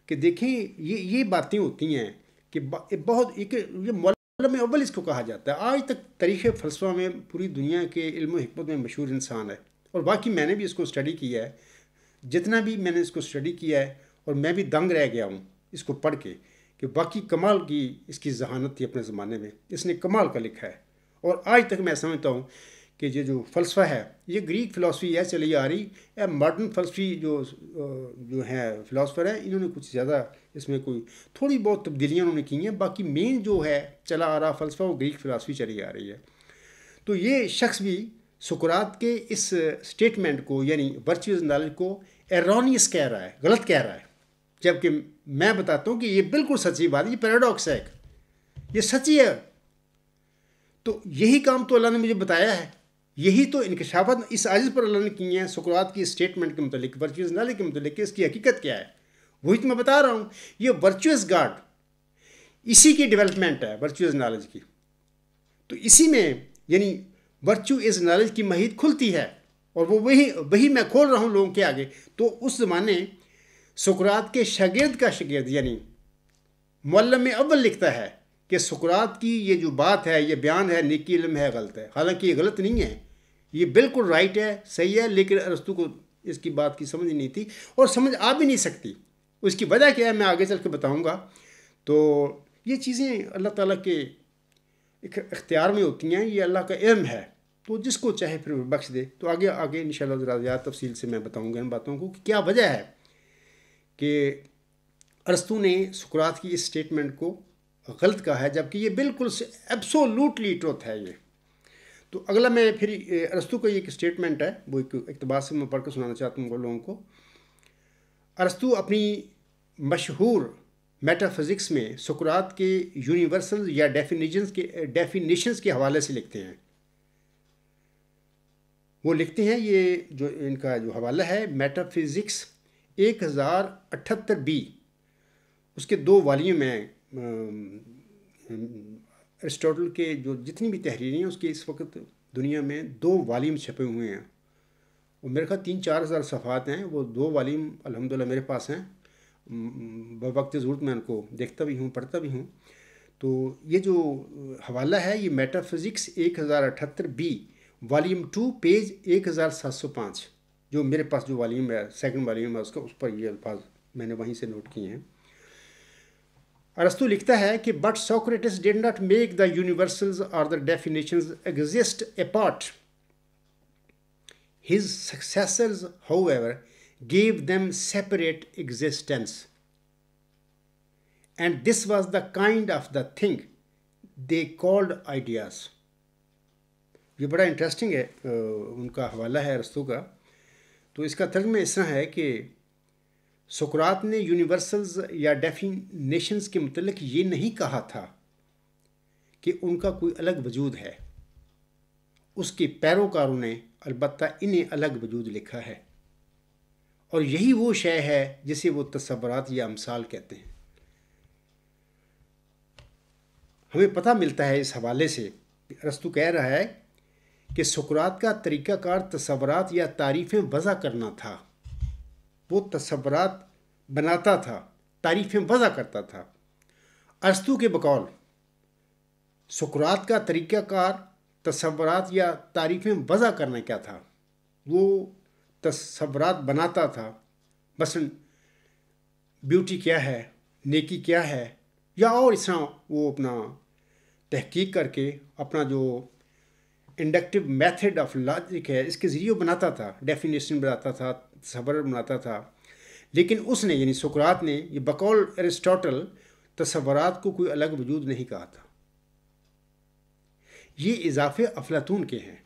کہ دیکھیں یہ باتیں ہوتی ہیں کہ بہت یہ معلم اول اس کو کہا جاتا ہے. آج تک تاریخ فلسفہ میں پوری دنیا کے علم و حکمت میں مشہور انسان ہے، اور باقی میں نے بھی اس کو اسٹڈی کیا ہے. جتنا بھی میں نے اس کو اسٹڈی کیا ہے، اور میں بھی دنگ رہ گیا ہوں اس کو پڑھ کے کہ باقی کمال کی اس کی ذہانت تھی اپنے زمانے میں. اس نے کمال کا لکھا ہے. اور آج تک میں سمجھتا ہوں کہ یہ جو فلسفہ ہے یہ گریک فلسفی ہے چلی آ رہی ہے. ماڈرن فلسفی جو ہیں فلاسفر ہیں، انہوں نے کچھ زیادہ اس میں کوئی تھوڑی بہت تبدیلیاں انہوں نے کی ہیں. باقی مین جو ہے چلا آ رہا فلسفہ وہ گریک فلسفی چلی آ رہی ہے. تو یہ شخص بھی سقراط کے اس اسٹیٹمنٹ کو یعنی ورچوئس نالج کو ایرونیس کہہ رہا ہے، غلط کہہ رہا ہے، جبکہ میں بتاتا ہوں کہ یہ بالکل سچی بات ہے. یہ پیراڈاکس ہے، یہ سچی ہے. تو یہی کام تو اللہ نے مجھے بتایا ہے، یہی تو انکشافات اس عاجز پر اللہ نے کی ہیں سقراط کی اسٹیٹمنٹ کے متعلق، ورچوئس نالج کے متعلق کہ اس کی حقیقت کیا ہے. وہی تو میں بتا رہا ہوں. یہ ورچوئس گاڈ اسی کی ڈیولپمنٹ ہے، ورچوئس نالج کی. تو اسی میں یعنی ورچو از نالج کی مہید کھلتی ہے، اور وہ وہی میں کھول رہا ہوں لوگوں کے آگے. تو اس زمانے سقراط کے شاگرد کا شاگرد یعنی معلم اول لکھتا ہے کہ سقراط کی یہ جو بات ہے، یہ بیان ہے نیکی علم ہے غلط ہے. حالانکہ یہ غلط نہیں ہے، یہ بالکل رائٹ ہے، صحیح ہے. لیکن ارسطو کو اس کی بات کی سمجھ نہیں تھی، اور سمجھ آ بھی نہیں سکتی. اس کی وجہ کیا ہے میں آگے چل کے بتاؤں گا. تو یہ چیزیں اللہ تعالیٰ کے اختیار میں ہوتی ہیں، یہ اللہ کا علم ہے. تو جس کو چاہے پھر بخش دے. تو آگے انشاءاللہ ذرا زیادہ تفصیل سے میں بتاؤں گا ان باتوں کو کہ کیا وجہ ہے کہ ارسطو نے سقراط کی اس سٹیٹمنٹ کو غلط کہا ہے، جبکہ یہ بالکل ایبسولوٹلی ٹروتھ ہے یہ. تو اگلا میں پھر ارسطو کا یہ ایک سٹیٹمنٹ ہے، وہ ایک اقتباس سے میں پڑھ کر سنانا چاہتا ہوں لوگوں کو. ارسطو اپنی مشہور میٹا فزکس میں سقراط کے یونیورسل یا ڈیفینیشنز کے حوالے سے لکھتے ہیں. وہ لکھتے ہیں، یہ جو ان کا جو حوالہ ہے میٹا فزکس 1078 اس کے 2 والیوم ہیں. ارسطوٹل کے جو جتنی بھی تحریریں ہیں اس کے اس وقت دنیا میں 2 والیوم چھپے ہوئے ہیں، اور میرے خیال 3-4 ہزار صفحات ہیں. وہ 2 والیوم الحمدللہ میرے پاس ہیں، بوقت ضرورت میں ان کو دیکھتا بھی ہوں، پڑھتا بھی ہوں. تو یہ جو حوالہ ہے یہ میٹا فزکس 1078 والیوم 2 پیج 1705، جو میرے پاس جو والیوم ہے، سیکنڈ والیوم ہے اس پر یہ الفاظ میں نے وہیں سے نوٹ کیے ہیں. ارسطو لکھتا ہے کہ but Socrates did not make the universals اور the definitions exist apart. His successors, however, gave them separate existence. And this was the kind of the thing they called ideas. یہ بڑا انٹرسٹنگ ہے ان کا حوالہ ہے ارسطو کا. تو اس کا ترجمہ اس طرح ہے کہ سقراط نے یونیورسلز یا ڈیفینیشنز کے متعلق یہ نہیں کہا تھا کہ ان کا کوئی الگ وجود ہے. اس کے پیروکاروں نے البتہ انہیں الگ وجود لکھا ہے، اور یہی وہ شے ہے جسے وہ تصورات یا امثال کہتے ہیں. ہمیں پتہ ملتا ہے اس حوالے سے، ارسطو کہہ رہا ہے کہ سقراط کا طریقہ کار تصورات یا تعریفیں وضع کرنا تھا. وہ تصورات بناتا تھا، تعریفیں وضع کرتا تھا. ارسطو کے بقول سقراط کا طریقہ کار تصورات یا تعریفیں وضع کرنا کیا تھا؟ وہ تصورات بناتا تھا. مثلا بیوٹی کیا ہے، نیکی کیا ہے، یا اور اس طرح وہ اپنا تحقیق کر کے اپنا جو انڈکٹیو میتھڈ آف لاجک ہے اس کے ذریعے بناتا تھا، ڈیفینیشن بناتا تھا، تصور بناتا تھا. لیکن اس نے یعنی سقراط نے یہ بقول ارسطوٹل تصورات کو کوئی الگ وجود نہیں کہا تھا. یہ اضافے افلاطون کے ہیں.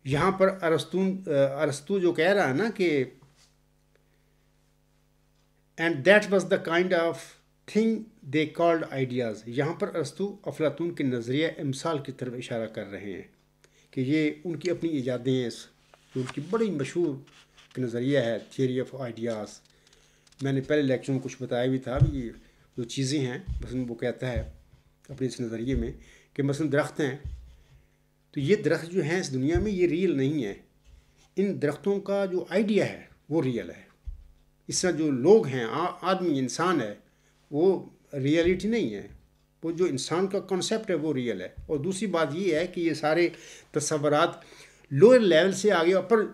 یہاں پر ارسطو جو کہہ رہا ہے نا کہ and that was the kind of thing they called ideas, یہاں پر ارسطو افلاطون کے نظریہ امثال کی طرف اشارہ کر رہے ہیں کہ یہ ان کی اپنی ایجادیں ہیں، جو ان کی بڑی مشہور نظریہ ہے تھیوری آف آئیڈیاز. میں نے پہلے لیکچر میں کچھ بتایا بھی تھا، یہ جو چیزیں ہیں مثلا وہ کہتا ہے اپنے اس نظریے میں کہ مثلا درخت ہیں، تو یہ درخت جو ہیں اس دنیا میں یہ ریئل نہیں ہے. ان درختوں کا جو آئیڈیا ہے وہ ریئل ہے. اس طرح جو لوگ ہیں، آدمی انسان ہے، وہ ریئلٹی نہیں ہے. وہ جو انسان کا کنسیپٹ ہے وہ ریئل ہے. اور دوسری بات یہ ہے کہ یہ سارے تصورات لوئر لیول سے آگے اوپر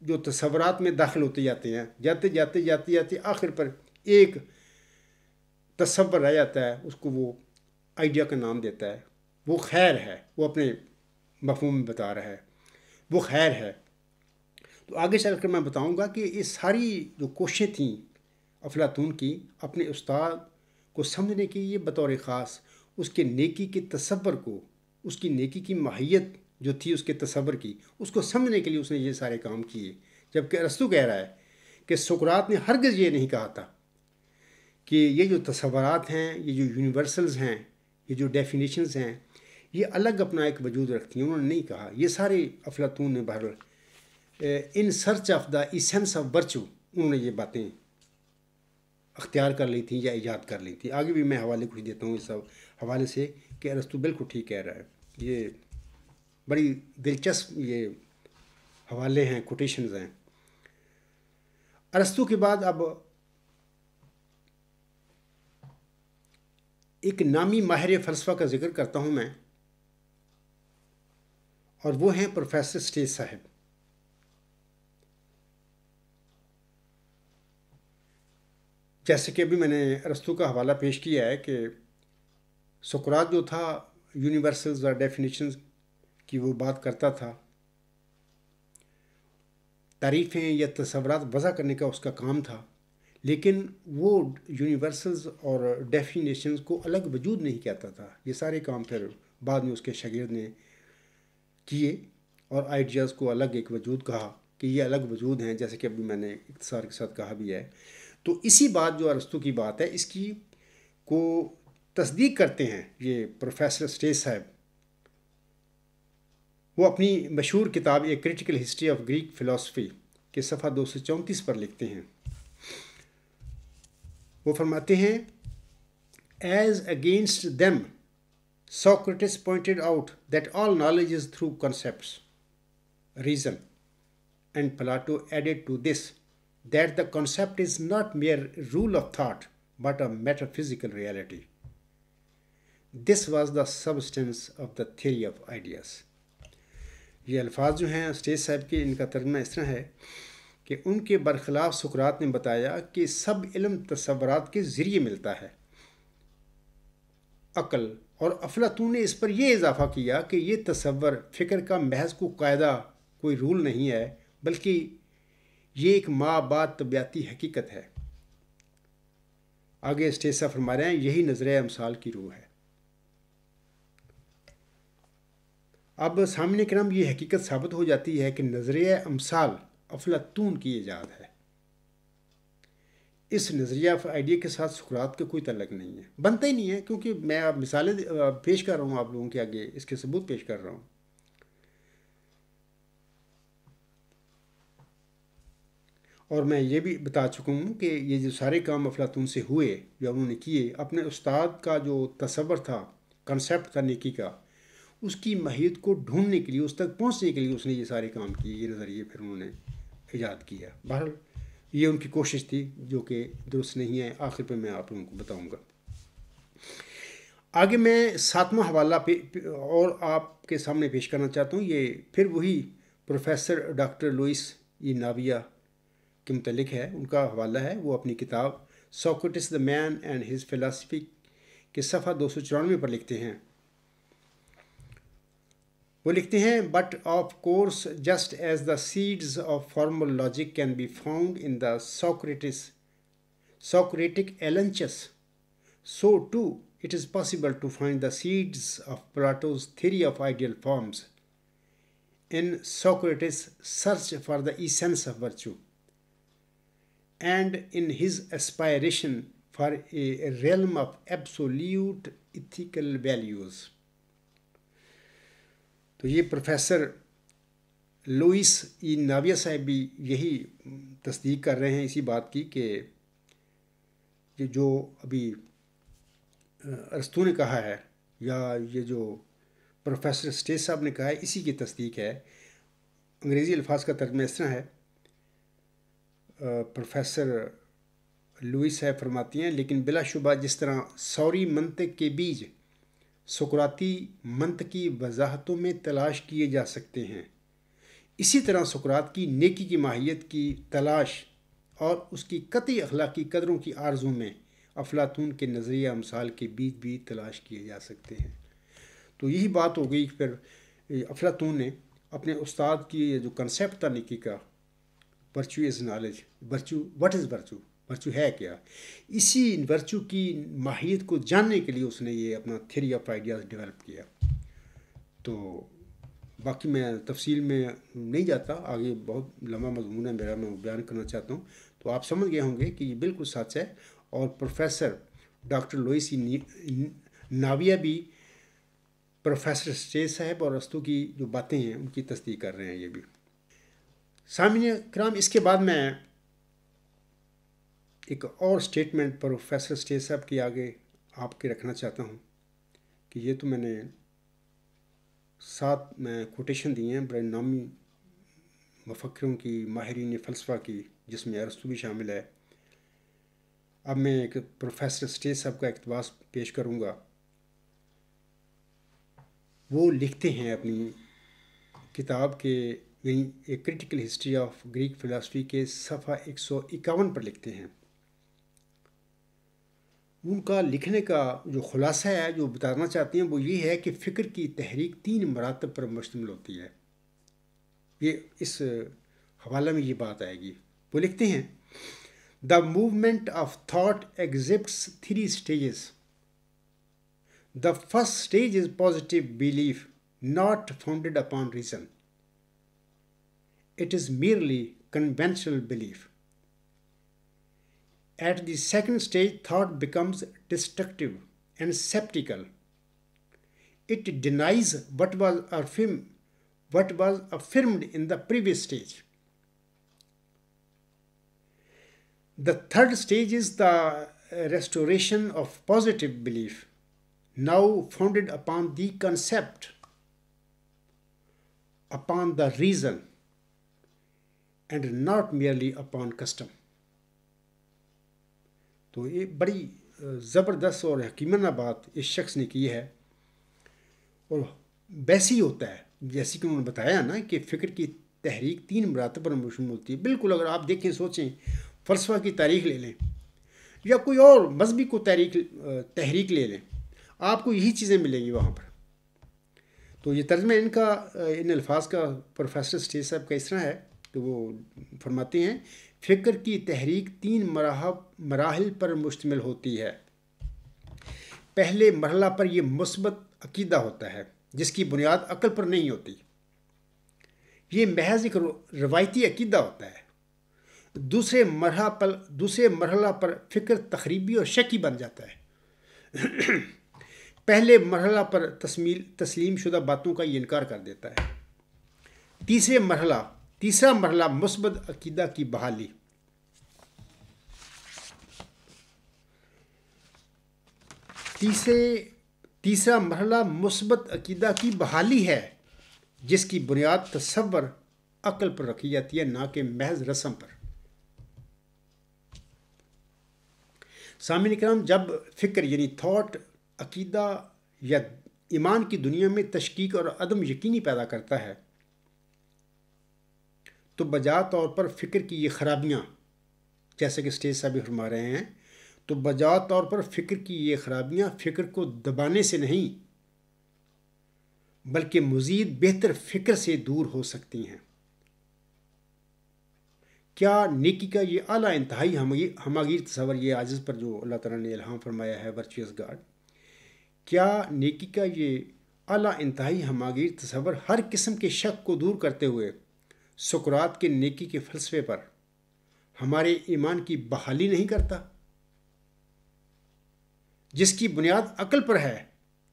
جو تصورات میں داخل ہوتے جاتے ہیں، جاتے آخر پر ایک تصور رہ جاتا ہے، اس کو وہ آئیڈیا کا نام دیتا ہے. وہ خیر ہے، وہ اپنے مفہوم میں بتا رہا ہے، وہ خیر ہے. تو آگے چل کر میں بتاؤں گا کہ یہ ساری جو کوششیں تھیں افلاطون کی اپنے استاد کو سمجھنے کی، یہ بطور خاص اس کے نیکی کے تصور کو، اس کی نیکی کی ماہیت جو تھی اس کے تصور کی، اس کو سمجھنے کے لیے اس نے یہ سارے کام کیے. جبکہ ارسطو کہہ رہا ہے کہ سقراط نے ہرگز یہ نہیں کہا تھا کہ یہ جو تصورات ہیں، یہ جو یونیورسلز ہیں، یہ جو ڈیفینیشنز ہیں، یہ الگ اپنا ایک وجود رکھتی ہیں. انہوں نے نہیں کہا. یہ سارے افلاطون نے بہرحال in search of the essence of virtue انہوں نے یہ باتیں اختیار کر لی تھیں یا ایجاد کر لی تھیں. آگے بھی میں حوالے کچھ دیتا ہوں اس حوالے سے کہ ارسطو بالکل ٹھیک کہہ رہا ہے. یہ بڑی دلچسپ یہ حوالے ہیں، کوٹیشنز ہیں. ارسطو کے بعد اب ایک نامی ماہر فلسفہ کا ذکر کرتا ہوں میں، اور وہ ہیں پروفیسر سٹیج صاحب. جیسے کہ ابھی میں نے ارسطو کا حوالہ پیش کیا ہے کہ سقراط جو تھا یونیورسلز اور ڈیفینیشنز کی وہ بات کرتا تھا، تعریفیں یا تصورات وضع کرنے کا اس کا کام تھا. لیکن وہ یونیورسلز اور ڈیفینیشنز کو الگ وجود نہیں کہتا تھا. یہ سارے کام پھر بعد میں اس کے شاگرد نے کیے اور آئیڈیاز کو الگ ایک وجود کہا کہ یہ الگ وجود ہیں، جیسے کہ ابھی میں نے اختصار کے ساتھ کہا بھی ہے. تو اسی بات جو ارسطو کی بات ہے، اس کی کو تصدیق کرتے ہیں یہ پروفیسر اسٹیس صاحب. وہ اپنی مشہور کتاب ایک critical history of Greek philosophy کے صفحہ 234 پر لکھتے ہیں. وہ فرماتے ہیں as against them Socrates pointed out that all knowledge is through concepts, reason, and Plato added to this that the concept is not mere rule of thought but a metaphysical reality. This was the substance of the theory of ideas. یہ الفاظ جو ہیں stage صاحب کے، ان کا ترجمہ اس طرح ہے کہ ان کے برخلاف سقراط نے بتایا کہ سب علم تصورات کے ذریعے ملتا ہے، عقل، اور افلاطون نے اس پر یہ اضافہ کیا کہ یہ تصور فکر کا محض کو قاعدہ، کوئی رول نہیں ہے، بلکہ یہ ایک ما بعد طبیعتی حقیقت ہے. آگے اسٹیسا فرما رہے ہیں یہی نظریہ امثال کی روح ہے. اب سامنے کرام یہ حقیقت ثابت ہو جاتی ہے کہ نظریہ امثال افلاطون کی ایجاد ہے. اس نظریہ آئیڈیا کے ساتھ سقراط کا کوئی تعلق نہیں ہے، بنتا ہی نہیں ہے، کیونکہ میں اب مثالیں پیش کر رہا ہوں آپ لوگوں کے آگے، اس کے ثبوت پیش کر رہا ہوں. اور میں یہ بھی بتا چکا ہوں کہ یہ جو سارے کام افلاطون سے ہوئے یا انہوں نے کیے، اپنے استاد کا جو تصور تھا، کنسیپٹ تھا نیکی کا، اس کی ماہیت کو ڈھونڈنے کے لیے، اس تک پہنچنے کے لیے اس نے یہ سارے کام کیے، یہ نظریے پھر انہوں نے ایجاد کیا. بہرحال یہ ان کی کوشش تھی جو کہ درست نہیں ہے. آخر پہ میں آپ لوگوں کو بتاؤں گا. آگے میں 7واں حوالہ اور آپ کے سامنے پیش کرنا چاہتا ہوں. یہ پھر وہی پروفیسر ڈاکٹر لوئس ای ناویا کے متعلق ہے. ان کا حوالہ ہے، وہ اپنی کتاب Socrates the man and his philosophy کے صفحہ 294 پر لکھتے ہیں. وہ لکھتے ہیں but of course just as the seeds of formal logic can be found in the Socratic elenchus, so too it is possible to find the seeds of Plato's theory of ideal forms in Socrates' search for the essence of virtue and in his aspiration for a realm of absolute ethical values. تو یہ professor Louis E ناویا صاحب بھی یہی تصدیق کر رہے ہیں اسی بات کی کہ جو ابھی ارسطو نے کہا ہے یا یہ جو پروفیسر اسٹیس صاحب نے کہا ہے، اسی کی تصدیق ہے. انگریزی الفاظ کا ترجمہ اس طرح ہے. پروفیسر لوئس صاحب فرماتی ہیں لیکن بلا شبہ جس طرح سوری منطق کے بیج سقراطی منطقی وضاحتوں میں تلاش کیے جا سکتے ہیں، اسی طرح سقراط کی نیکی کی ماہیت کی تلاش اور اس کی قطعی اخلاقی قدروں کی آرزو میں افلاطون کے نظریہ امثال کے بیچ بھی تلاش کیے جا سکتے ہیں. تو یہی بات ہو گئی کہ پھر افلاطون نے اپنے استاد کی جو کنسیپٹ تھا نیکی کا، virtue is knowledge, virtue what is virtue, virtue ہے کیا، اسی ورچو کی ماہیت کو جاننے کے لیے اس نے یہ اپنا تھیوری آف آئیڈیاز ڈیولپ کیا. تو باقی میں تفصیل میں نہیں جاتا، آگے بہت لمبا مضمون ہے میرا، میں بیان کرنا چاہتا ہوں. تو آپ سمجھ گئے ہوں گے کہ یہ بالکل سچ ہے. اور پروفیسر ڈاکٹر لوئس ناویا بھی پروفیسر اسٹیس صاحب اور ارسطو کی جو باتیں ہیں ان کی تصدیق کر رہے ہیں. یہ بھی سامعین کرام، اس کے بعد میں ایک اور سٹیٹمنٹ پروفیسر اسٹیس صاحب کے آگے آپ کے رکھنا چاہتا ہوں کہ یہ تو میں نے 7 میں کوٹیشن دی ہیں بڑے نامی مفکروں کی، ماہرین فلسفہ کی، جس میں ارسطو بھی شامل ہے. اب میں ایک پروفیسر اسٹیس صاحب کا اقتباس پیش کروں گا. وہ لکھتے ہیں اپنی کتاب کے یعنی ایک critical history of Greek philosophy کے صفحہ 151 پر لکھتے ہیں. ان کا لکھنے کا جو خلاصہ ہے، جو بتانا چاہتے ہیں، وہ یہ ہے کہ فکر کی تحریک 3 مراتب پر مشتمل ہوتی ہے. یہ اس حوالہ میں یہ بات آئے گی. وہ لکھتے ہیں The movement of thought exhibits three stages. The first stage is positive belief, not founded upon reason. It is merely conventional belief. At the second stage, thought becomes destructive and skeptical. It denies what was affirmed in the previous stage. The third stage is the restoration of positive belief, now founded upon the concept, upon the reason, and not merely upon custom. تو یہ بڑی زبردست اور حکیمانہ بات اس شخص نے کی ہے، اور ویسے ہی ہوتا ہے جیسے کہ انہوں نے بتایا نا کہ فکر کی تحریک 3 مراتب پر مشتمل ہوتی ہے. بالکل اگر آپ دیکھیں سوچیں، فلسفہ کی تاریخ لے لیں یا کوئی اور مذہبی کو تحریک لے لیں، آپ کو یہی چیزیں ملیں گی وہاں پر. تو یہ ترجمہ ان الفاظ کا پروفیسر اسٹیج صاحب کا اس طرح ہے کہ وہ فرماتے ہیں فکر کی تحریک 3 مراحل پر مشتمل ہوتی ہے. پہلے مرحلہ پر یہ مثبت عقیدہ ہوتا ہے جس کی بنیاد عقل پر نہیں ہوتی. یہ محض ایک روایتی عقیدہ ہوتا ہے. دوسرے مرحلہ پر فکر تخریبی اور شکی بن جاتا ہے. پہلے مرحلہ پر تسلیم شدہ باتوں کا یہ انکار کر دیتا ہے. تیسرا مرحلہ مثبت عقیدہ کی بحالی. تیسرا مرحلہ مثبت عقیدہ کی بحالی ہے جس کی بنیاد تصور عقل پر رکھی جاتی ہے، نہ کہ محض رسم پر. سامعین کرام، جب فکر یعنی تھاٹ عقیدہ یا ایمان کی دنیا میں تشکیک اور عدم یقینی پیدا کرتا ہے تو بجا طور پر فکر کی یہ خرابیاں، جیسے کہ اسٹیج صاحب فرما رہے ہیں، تو بجا طور پر فکر کی یہ خرابیاں فکر کو دبانے سے نہیں بلکہ مزید بہتر فکر سے دور ہو سکتی ہیں. کیا نیکی کا یہ اعلیٰ انتہائی ہماگیر تصور، یہ عاجز پر جو اللہ تعالیٰ نے الہام فرمایا ہے ورچوئس گاڈ، کیا نیکی کا یہ اعلیٰ انتہائی ہماگیر تصور ہر قسم کے شک کو دور کرتے ہوئے سقراط کے نیکی کے فلسفے پر ہمارے ایمان کی بحالی نہیں کرتا، جس کی بنیاد عقل پر ہے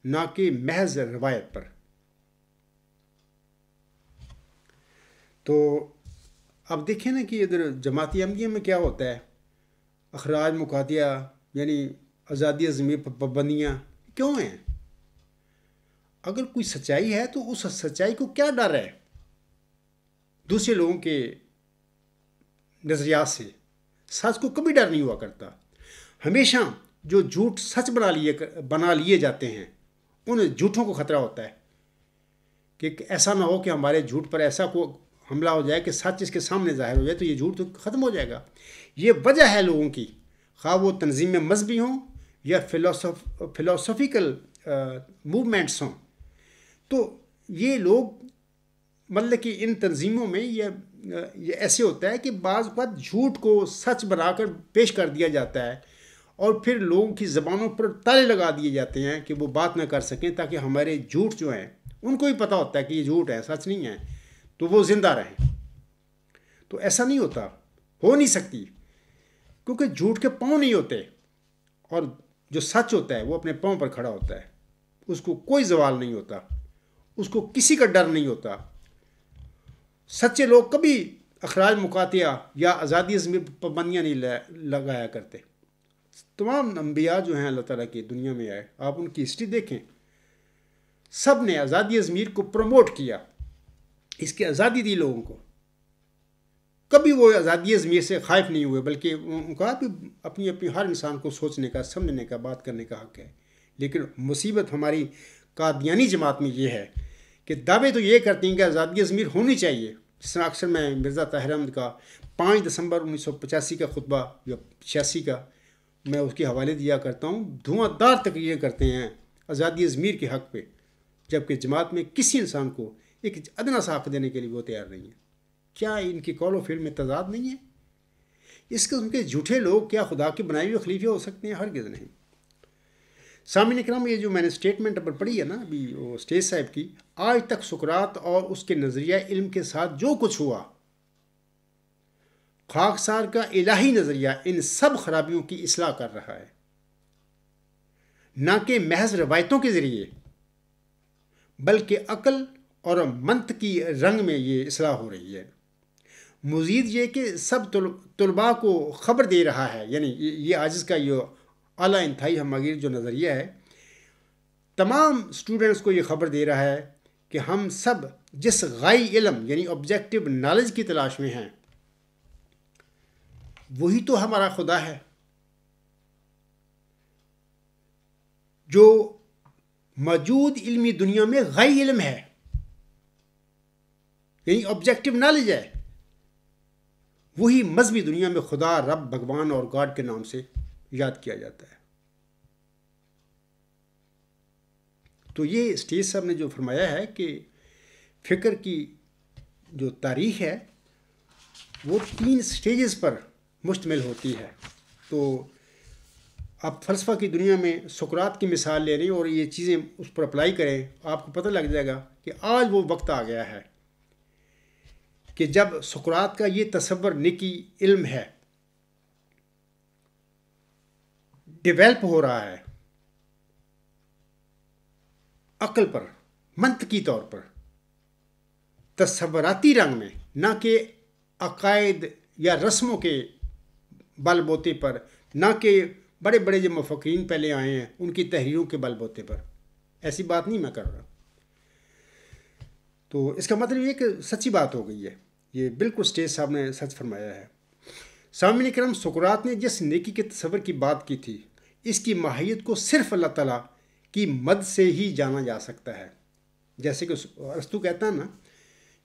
نہ کہ محض روایت پر؟ تو اب دیکھیں نا کہ ادھر جماعتی عملیہ میں کیا ہوتا ہے، اخراج مقاطعہ یعنی آزادی ضمیر پر پابندیاں کیوں ہیں؟ اگر کوئی سچائی ہے تو اس سچائی کو کیا ڈر ہے دوسرے لوگوں کے نظریات سے؟ سچ کو کبھی ڈر نہیں ہوا کرتا. ہمیشہ جو جھوٹ سچ بنا لیے جاتے ہیں ان جھوٹوں کو خطرہ ہوتا ہے کہ ایسا نہ ہو کہ ہمارے جھوٹ پر ایسا کو حملہ ہو جائے کہ سچ اس کے سامنے ظاہر ہو جائے تو یہ جھوٹ تو ختم ہو جائے گا. یہ وجہ ہے لوگوں کی، خواہ وہ تنظیمیں مذہبی ہوں یا فلسفیکل موومنٹس ہوں. تو یہ لوگ مطلب کہ ان تنظیموں میں یہ ایسے ہوتا ہے کہ بعض اوقات جھوٹ کو سچ بنا کر پیش کر دیا جاتا ہے اور پھر لوگوں کی زبانوں پر تالے لگا دیے جاتے ہیں کہ وہ بات نہ کر سکیں تاکہ ہمارے جھوٹ جو ہیں ان کو بھی پتہ ہوتا ہے کہ یہ جھوٹ ہے، سچ نہیں ہے، تو وہ زندہ رہیں. تو ایسا نہیں ہوتا، ہو نہیں سکتی، کیونکہ جھوٹ کے پاؤں نہیں ہوتے اور جو سچ ہوتا ہے وہ اپنے پاؤں پر کھڑا ہوتا ہے. اس کو کوئی زوال نہیں ہوتا، اس کو کسی کا ڈر نہیں ہوتا. سچے لوگ کبھی اخراج مقاطعہ یا آزادی ضمیر پابندیاں نہیں لگایا کرتے. تمام انبیاء جو ہیں اللہ تعالیٰ کی دنیا میں آئے، آپ ان کی ہسٹری دیکھیں، سب نے آزادی ضمیر کو پروموٹ کیا، اس کی آزادی دی لوگوں کو. کبھی وہ آزادی ضمیر سے خائف نہیں ہوئے، بلکہ ان کا بھی اپنی ہر انسان کو سوچنے کا، سمجھنے کا، بات کرنے کا حق ہے. لیکن مصیبت ہماری قادیانی جماعت میں یہ ہے کہ دعوے تو یہ کرتی ہیں کہ آزادی ضمیر ہونی چاہیے. جس طرح اکثر میں مرزا طاہر احمد کا 5 دسمبر 1985 کا خطبہ یا 86 کا میں اس کے حوالے دیا کرتا ہوں، دھواں دار تقریریں کرتے ہیں آزادی ضمیر کے حق پہ، جبکہ جماعت میں کسی انسان کو ایک ادنا سا حق دینے کے لیے وہ تیار نہیں ہے. کیا ان کی قول و فعل میں تضاد نہیں ہے؟ اس قسم کے جھوٹے لوگ کیا خدا کے بنائے ہوئے خلیفے ہو سکتے ہیں؟ ہرگز نہیں۔ سامعین اکرام، یہ جو میں نے اسٹیٹمنٹ پر پڑھی ہے نا ابھی وہ اسٹیج صاحب کی، آج تک سقراط اور اس کے نظریہ علم کے ساتھ جو کچھ ہوا، خاکسار کا الہی نظریہ ان سب خرابیوں کی اصلاح کر رہا ہے، نہ کہ محض روایتوں کے ذریعے، بلکہ عقل اور منطق کی رنگ میں یہ اصلاح ہو رہی ہے۔ مزید یہ کہ سب طلباء کو خبر دے رہا ہے، یعنی یہ عاجز کا یہ اعلیٰ انتہائی ہمگیر جو نظریہ ہے، تمام اسٹوڈنٹس کو یہ خبر دے رہا ہے کہ ہم سب جس غائی علم یعنی آبجیکٹو نالج کی تلاش میں ہیں، وہی تو ہمارا خدا ہے، جو موجود علمی دنیا میں غائی علم ہے، یعنی آبجیکٹو نالج ہے، وہی مذہبی دنیا میں خدا، رب، بھگوان اور گاڈ کے نام سے یاد کیا جاتا ہے۔ تو یہ اسٹیج صاحب نے جو فرمایا ہے کہ فکر کی جو تاریخ ہے وہ 3 سٹیجز پر مشتمل ہوتی ہے۔ تو آپ فلسفہ کی دنیا میں سقراط کی مثال لے رہے ہیں اور یہ چیزیں اس پر اپلائی کریں، آپ کو پتہ لگ جائے گا کہ آج وہ وقت آ گیا ہے کہ جب سقراط کا یہ تصور نیکی علم ہے ڈیولپ ہو رہا ہے عقل پر، منطقی طور پر، تصوراتی رنگ میں، نہ کہ عقائد یا رسموں کے بل بوتے پر، نہ کہ بڑے بڑے جو مفکرین پہلے آئے ہیں ان کی تحریروں کے بل بوتے پر۔ ایسی بات نہیں میں کر رہا۔ تو اس کا مطلب یہ کہ سچی بات ہو گئی ہے، یہ بالکل اسٹیج صاحب نے سچ فرمایا ہے۔ سامعین کرام، سقراط نے جس نیکی کے تصور کی بات کی تھی، اس کی ماہیت کو صرف اللہ تعالیٰ کی مد سے ہی جانا جا سکتا ہے۔ جیسے کہ ارسطو کہتا ہے نا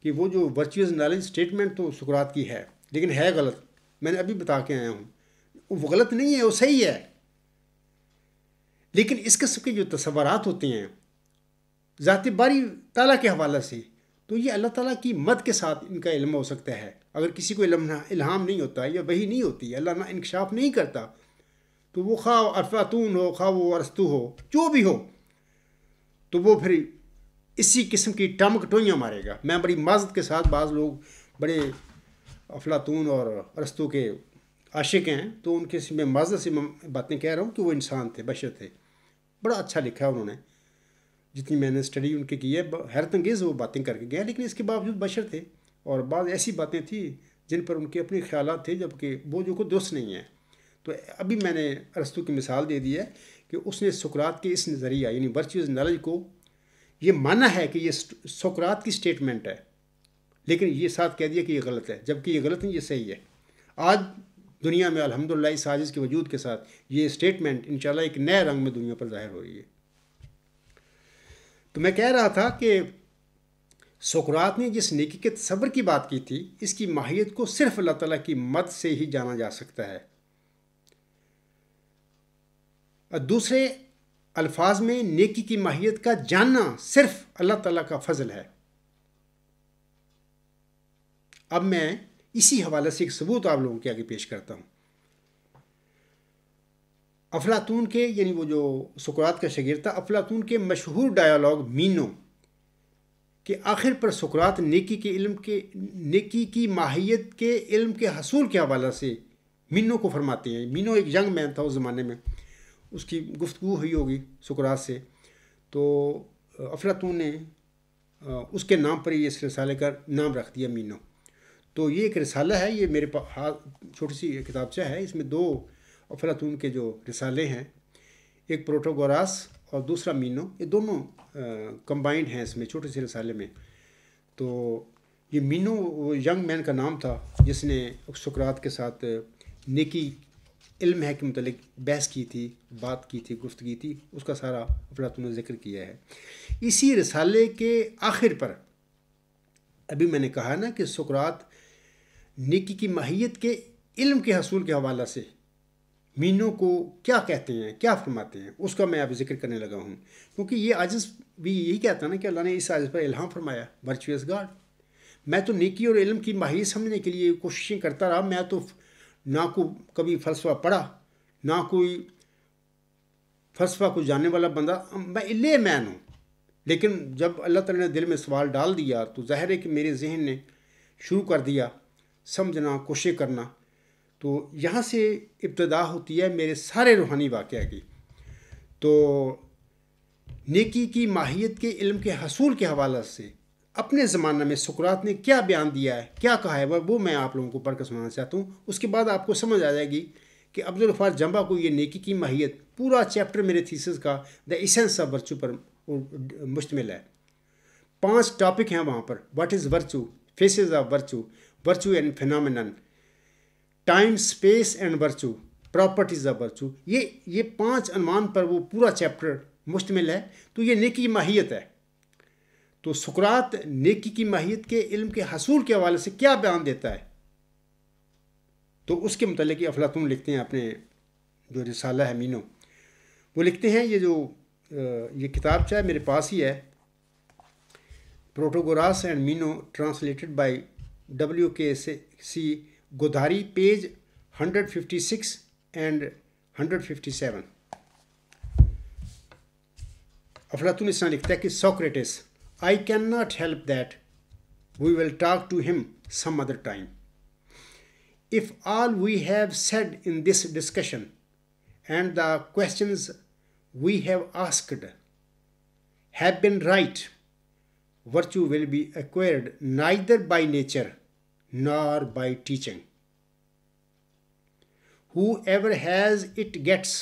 کہ وہ جو ورچوئس نالج اسٹیٹمنٹ تو سقراط کی ہے، لیکن ہے غلط۔ میں نے ابھی بتا کے آیا ہوں، وہ غلط نہیں ہے، وہ صحیح ہے۔ لیکن اس قسم کے جو تصورات ہوتے ہیں ذات باری تعالیٰ کے حوالے سے، تو یہ اللہ تعالیٰ کی مد کے ساتھ ان کا علم ہو سکتا ہے۔ اگر کسی کو الہام نہیں ہوتا یا وحی نہیں ہوتی، اللہ نہ انکشاف نہیں کرتا، تو وہ خواہ افلاطون ہو، خواہ وہ ارسطو ہو، جو بھی ہو، تو وہ پھر اسی قسم کی ٹامکٹوئیاں مارے گا۔ میں بڑی معذرت کے ساتھ، بعض لوگ بڑے افلاطون اور ارسطو کے عاشق ہیں، تو ان کے میں معذرت سے باتیں کہہ رہا ہوں کہ وہ انسان تھے، بشر تھے۔ بڑا اچھا لکھا ہے انہوں نے، جتنی میں نے اسٹڈی ان کی ہے، حیرت انگیز وہ باتیں کر کے گئے، لیکن اس کے باوجود بشر تھے، اور بعض ایسی باتیں تھیں جن پر ان کے اپنے خیالات تھے، جبکہ وہ جو کوئی درست نہیں ہیں۔ تو ابھی میں نے ارسطو کی مثال دے دی ہے کہ اس نے سقراط کے اس نظریہ یعنی ورچوئس نالج کو یہ مانا ہے کہ یہ سقراط کی اسٹیٹمنٹ ہے، لیکن یہ ساتھ کہہ دیا کہ یہ غلط ہے، جبکہ یہ غلط نہیں، یہ صحیح ہے۔ آج دنیا میں الحمدللہ اس عاجز کے وجود کے ساتھ یہ اسٹیٹمنٹ انشاءاللہ ایک نئے رنگ میں دنیا پر ظاہر ہو رہی ہے۔ تو میں کہہ رہا تھا کہ سقراط نے جس نیکی کے تصور کی بات کی تھی، اس کی ماہیت کو صرف اللہ تعالیٰ کی مد سے ہی جانا جا سکتا ہے۔ دوسرے الفاظ میں نیکی کی ماہیت کا جاننا صرف اللہ تعالیٰ کا فضل ہے۔ اب میں اسی حوالے سے ایک ثبوت آپ لوگوں کے آگے پیش کرتا ہوں۔ افلاطون کے، یعنی وہ جو سقراط کا شاگرد تھا، افلاطون کے مشہور ڈائیلاگ مینو کہ آخر پر سقراط نیکی کی ماہیت کے علم کے حصول کے حوالے سے مینو کو فرماتے ہیں۔ مینو ایک ینگ مین تھا اس زمانے میں، اس کی گفتگو ہوئی ہوگی سقراط سے، تو افلاطون نے اس کے نام پر اس رسالے کا نام رکھ دیا مینو۔ تو یہ ایک رسالہ ہے، یہ میرے پاس چھوٹی سی کتابچہ ہے، اس میں 2 افلاطون کے جو رسالے ہیں، ایک پروٹوگوراس اور دوسرا مینو، یہ دونوں کمبائنڈ ہیں اس میں چھوٹے سے رسالے میں۔ تو یہ مینو وہ ینگ مین کا نام تھا جس نے سقراط کے ساتھ نیکی علم ہے کے متعلق بحث کی تھی، بات کی تھی، گفتگی تھی، اس کا سارا افلاطون نے ذکر کیا ہے۔ اسی رسالے کے آخر پر ابھی میں نے کہا نا کہ سقراط نیکی کی ماہیت کے علم کے حصول کے حوالے سے مینو کو کیا کہتے ہیں، کیا فرماتے ہیں، اس کا میں اب ذکر کرنے لگا ہوں، کیونکہ یہ عاجز بھی یہی کہتا نا کہ اللہ نے اس عاجز پر الہام فرمایا، ورچوئس گاڈ۔ میں تو نیکی اور علم کی ماہیت سمجھنے کے لیے کوششیں کرتا رہا، میں تو نہ کبھی فلسفہ پڑھا، نہ کوئی فلسفہ کو جاننے والا بندہ، میں لے مین ہوں. لیکن جب اللہ تعالیٰ نے دل میں سوال ڈال دیا تو ظاہر ہے کہ میرے ذہن نے شروع کر دیا سمجھنا، کوشش کرنا. تو یہاں سے ابتدا ہوتی ہے میرے سارے روحانی واقعہ کی. تو نیکی کی ماہیت کے علم کے حصول کے حوالے سے اپنے زمانہ میں سقراط نے کیا بیان دیا ہے، کیا کہا ہے، وہ میں آپ لوگوں کو پڑھ کر سنانا چاہتا ہوں. اس کے بعد آپ کو سمجھ آ جائے گی کہ عبدالغفار جمبا کو یہ نیکی کی ماہیت پورا چیپٹر میرے تھیسس کا دا ایسنس آف ورچو پر مشتمل ہے. 5 ٹاپک ہیں وہاں پر. What is virtue, faces of virtue, virtue and phenomenon, time space and virtue, properties of virtue. یہ 5 عنوان پر وہ پورا چیپٹر مشتمل ہے. تو یہ نیکی کی ماہیت ہے. تو سقراط نیکی کی ماہیت کے علم کے حصول کے حوالے سے کیا بیان دیتا ہے؟ تو اس کے متعلق افلاطون لکھتے ہیں اپنے جو رسالہ ہے مینو، وہ لکھتے ہیں، یہ کتاب چاہے میرے پاس ہی ہے، Protagoras and Meno translated by WKC Guthrie, page 156 and 157. افلاطون اس طرح لکھتا ہے کہ Socrates, I cannot help that. We will talk to him some other time. If all we have said in this discussion and the questions we have asked have been right, virtue will be acquired neither by nature nor by teaching. Whoever has it gets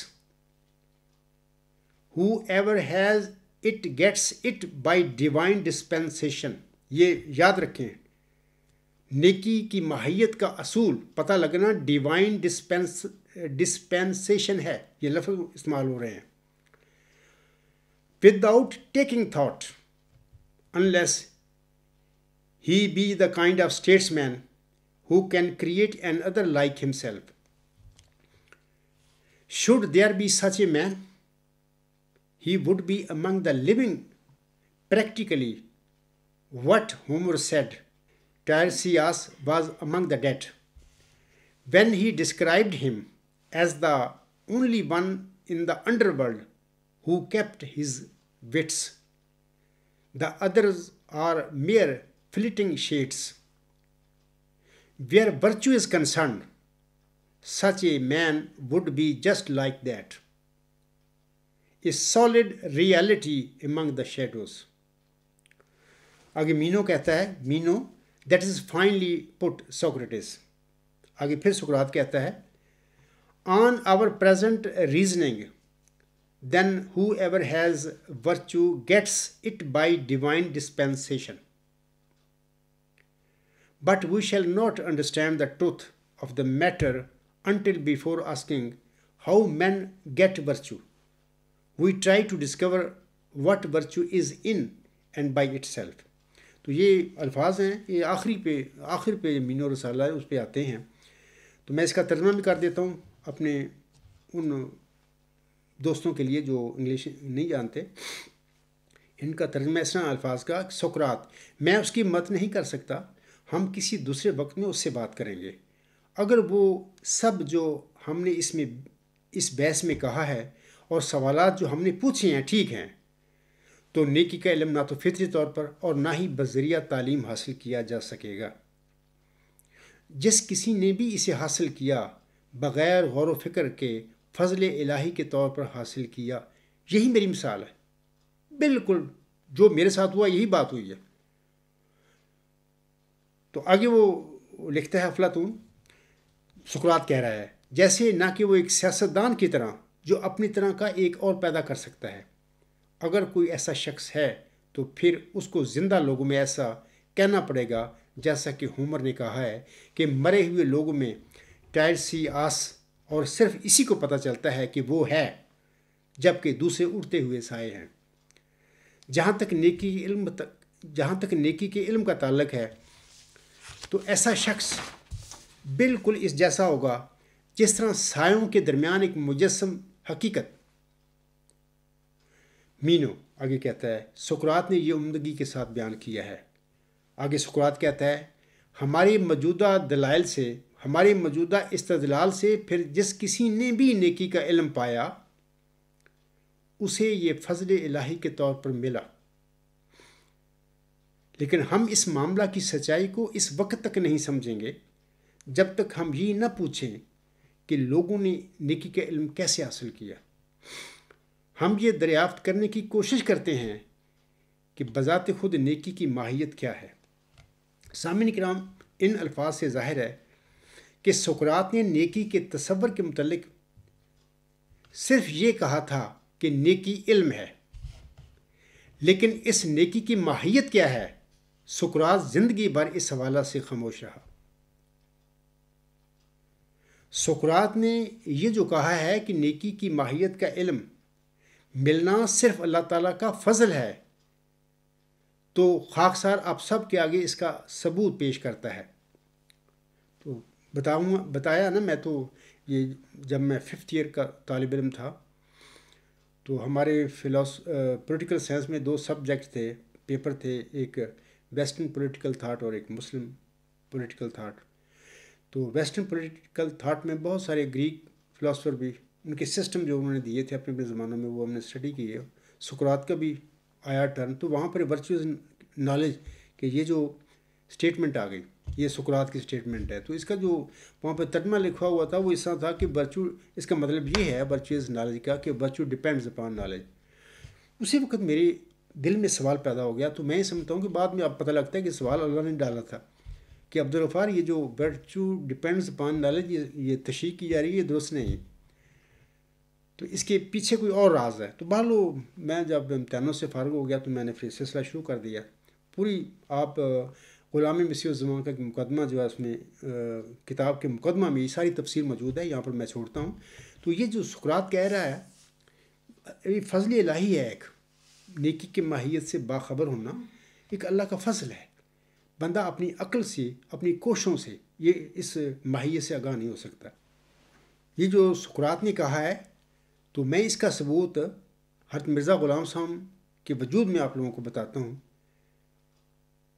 it by divine dispensation. یہ یاد رکھیں، نیکی کی ماہیت کا اصول پتہ لگنا divine dispensation ہے. یہ لفظ استعمال ہو رہے ہیں. Without taking thought, unless he be the kind of statesman who can create another like himself. Should there be such a man, he would be among the living. Practically, what Homer said, Tiresias was among the dead. When he described him as the only one in the underworld who kept his wits, the others are mere fleeting shades. Where virtue is concerned, such a man would be just like that, a solid reality among the shadows. آگے مینو کہتا ہے، مینو that is finely put Socrates. آگے پھر سقراط کہتا ہے، on our present reasoning, then whoever has virtue gets it by divine dispensation. But we shall not understand the truth of the matter until before asking how men get virtue, we try to discover what virtue is in and by itself. تو یہ الفاظ ہیں، یہ آخر پہ مینو رسالہ ہے، اس پہ آتے ہیں. تو میں اس کا ترجمہ بھی کر دیتا ہوں اپنے ان دوستوں کے لیے جو انگلش نہیں جانتے. ان کا ترجمہ اس طرح الفاظ کا، سقراط، میں اس کی مدد نہیں کر سکتا، ہم کسی دوسرے وقت میں اس سے بات کریں گے. اگر وہ سب جو ہم نے اس بحث میں کہا ہے اور سوالات جو ہم نے پوچھے ہیں ٹھیک ہیں، تو نیکی کا علم نہ تو فطری طور پر اور نہ ہی بذریعہ تعلیم حاصل کیا جا سکے گا. جس کسی نے بھی اسے حاصل کیا بغیر غور و فکر کے فضل الہی کے طور پر حاصل کیا. یہی میری مثال ہے، بالکل جو میرے ساتھ ہوا یہی بات ہوئی ہے. تو آگے وہ لکھتا ہے افلاطون، سقراط کہہ رہا ہے، جیسے نہ کہ وہ ایک سیاستدان کی طرح جو اپنی طرح کا ایک اور پیدا کر سکتا ہے. اگر کوئی ایسا شخص ہے تو پھر اس کو زندہ لوگوں میں ایسا کہنا پڑے گا جیسا کہ ہومر نے کہا ہے کہ مرے ہوئے لوگوں میں ٹائرسیاس اور صرف اسی کو پتہ چلتا ہے کہ وہ ہے، جبکہ دوسرے اڑتے ہوئے سائے ہیں. جہاں تک نیکی کے علم کا تعلق ہے تو ایسا شخص بالکل اس جیسا ہوگا جس طرح سایوں کے درمیان ایک مجسم حقیقت. مینو آگے کہتا ہے، سقراط نے یہ عمدگی کے ساتھ بیان کیا ہے. آگے سقراط کہتا ہے، ہماری موجودہ دلائل سے ہمارے موجودہ استدلال سے پھر جس کسی نے بھی نیکی کا علم پایا اسے یہ فضل الہی کے طور پر ملا، لیکن ہم اس معاملہ کی سچائی کو اس وقت تک نہیں سمجھیں گے جب تک ہم یہ نہ پوچھیں کہ لوگوں نے نیکی کا علم کیسے حاصل کیا۔ ہم یہ دریافت کرنے کی کوشش کرتے ہیں کہ بذات خود نیکی کی ماہیت کیا ہے۔ سامعین کرام، ان الفاظ سے ظاہر ہے کہ سقراط نے نیکی کے تصور کے متعلق صرف یہ کہا تھا کہ نیکی علم ہے، لیکن اس نیکی کی ماہیت کیا ہے، سقراط زندگی بھر اس حوالے سے خاموش رہا۔ سقراط نے یہ جو کہا ہے کہ نیکی کی ماہیت کا علم ملنا صرف اللہ تعالیٰ کا فضل ہے، تو خاکسار آپ سب کے آگے اس کا ثبوت پیش کرتا ہے۔ تو بتایا نا، میں تو یہ جب میں 5th ایئر کا طالب علم تھا تو ہمارے پولیٹیکل سائنس میں 2 سبجیکٹ تھے، پیپر تھے، ایک ویسٹرن پولیٹیکل تھاٹ اور ایک مسلم پولیٹیکل تھاٹ۔ تو ویسٹرن پولیٹیکل تھاٹ میں بہت سارے گریک فلاسفر بھی، ان کے سسٹم جو انہوں نے دیے تھے اپنے زمانوں میں، وہ ہم نے اسٹڈی کی ہے۔ سقراط کا بھی آیا ٹرن، تو وہاں پر ورچوئز نالج کہ یہ جو اسٹیٹمنٹ آ گئی یہ سقراط کی اسٹیٹمنٹ ہے، تو اس کا جو وہاں پہ ترجمہ لکھا ہوا تھا وہ اس طرح تھا کہ ورچو، اس کا مطلب یہ ہے ورچوئز نالج کا کہ ورچو ڈپینڈز اپان نالج۔ اسی وقت میرے دل میں سوال پیدا ہو گیا، تو میں یہ سمجھتا ہوں کہ بعد میں اب پتہ لگتا ہے کہ سوال اللہ نے ڈالا تھا کہ عبدالغفار یہ جو ورچو ڈپینڈز اپان نالج یہ تشریح کی جا رہی ہے، یہ درست نہیں ہے، تو اس کے پیچھے کوئی اور راز ہے۔ تو بہرحال میں جب امتحانوں سے فارغ ہو گیا تو میں نے پھر سلسلہ شروع کر دیا۔ پوری آپ غلام مسیح الزمان کا مقدمہ جو ہے اس میں کتاب کے مقدمہ میں یہ ساری تفسیر موجود ہے، یہاں پر میں چھوڑتا ہوں۔ تو یہ جو سقراط کہہ رہا ہے یہ فضل الہی ہے، ایک نیکی کی ماہیت سے باخبر ہونا ایک اللہ کا فضل ہے۔ بندہ اپنی عقل سے، اپنی کوششوں سے یہ اس ماہیت سے آگاہ نہیں ہو سکتا۔ یہ جو سقراط نے کہا ہے تو میں اس کا ثبوت حضرت مرزا غلام صاحب کے وجود میں آپ لوگوں کو بتاتا ہوں،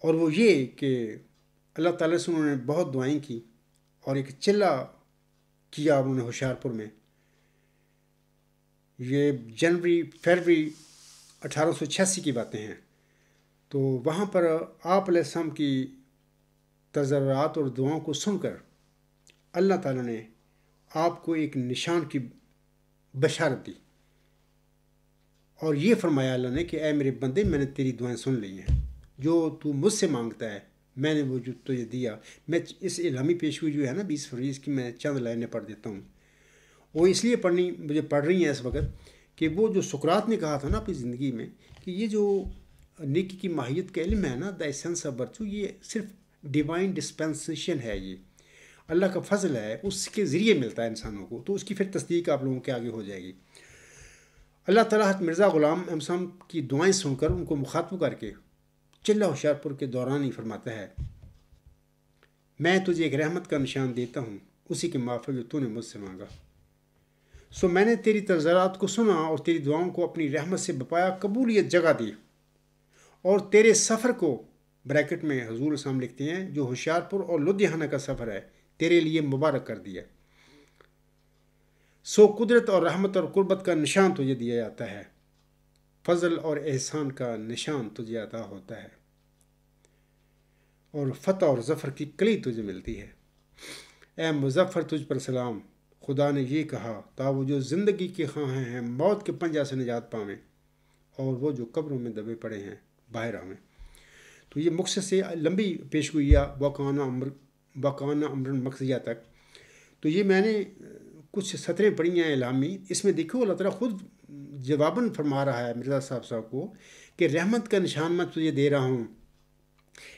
اور وہ یہ کہ اللہ تعالیٰ سے انہوں نے بہت دعائیں کی اور ایک چلہ کیا انہوں نے ہوشیارپور میں۔ یہ فروری 1886 کی باتیں ہیں۔ تو وہاں پر آپ علیہ السلام کی تضرعات اور دعاؤں کو سن کر اللہ تعالیٰ نے آپ کو ایک نشان کی بشارت دی، اور یہ فرمایا اللہ نے کہ اے میرے بندے، میں نے تیری دعائیں سن لی ہیں، جو تو مجھ سے مانگتا ہے میں نے وہ جو تجھے دیا۔ میں اس الہامی پیشگوئی جو ہے نا 20 فروری کی، میں چند لائنیں پڑھ دیتا ہوں۔ وہ اس لیے مجھے پڑھ رہی ہیں اس وقت کہ وہ جو سقراط نے کہا تھا نا اپنی زندگی میں کہ یہ جو نیکی کی ماہیت کا علم ہے نا، دا ایسنس آف ورچو، یہ صرف ڈیوائن ڈسپینسیشن ہے، یہ اللہ کا فضل ہے، اس کے ذریعے ملتا ہے انسانوں کو۔ تو اس کی پھر تصدیق آپ لوگوں کے آگے ہو جائے گی۔ اللہ تعالیٰ حضرت مرزا غلام احمد صاحب کی دعائیں سن کر ان کو مخاطب کر کے چلہ ہوشیارپور کے دوران ہی فرماتا ہے، میں تجھے ایک رحمت کا نشان دیتا ہوں، اسی کے موافق جو تو نے مجھ سے مانگا۔ سو میں نے تیری تضرعات کو سنا اور تیری دعاؤں کو اپنی رحمت سے بپایا قبولیت جگہ دی، اور تیرے سفر کو بریکٹ میں حضور السلام لکھتے ہیں جو ہوشیارپور اور لدھیانہ کا سفر ہے تیرے لیے مبارک کر دیا۔ سو قدرت اور رحمت اور قربت کا نشان تجھے دیا جاتا ہے، فضل اور احسان کا نشان تجھے عطا ہوتا ہے، اور فتح اور ظفر کی کلی تجھے ملتی ہے۔ اے مظفر تجھ پر سلام، خدا نے یہ کہا تا وہ جو زندگی کے خواہاں ہیں موت کے پنجہ سے نجات پاویں، اور وہ جو قبروں میں دبے پڑے ہیں باہر آویں۔ تو یہ مقصد سے لمبی پیشگوئیہ وقانہ امرن مقصدیہ تک۔ تو یہ میں نے کچھ سطریں پڑھی ہیں اعلامی، اس میں دیکھو اللہ تعالیٰ خود جواباً فرما رہا ہے مرزا صاحب کو کہ رحمت کا نشان میں تجھے دے رہا ہوں،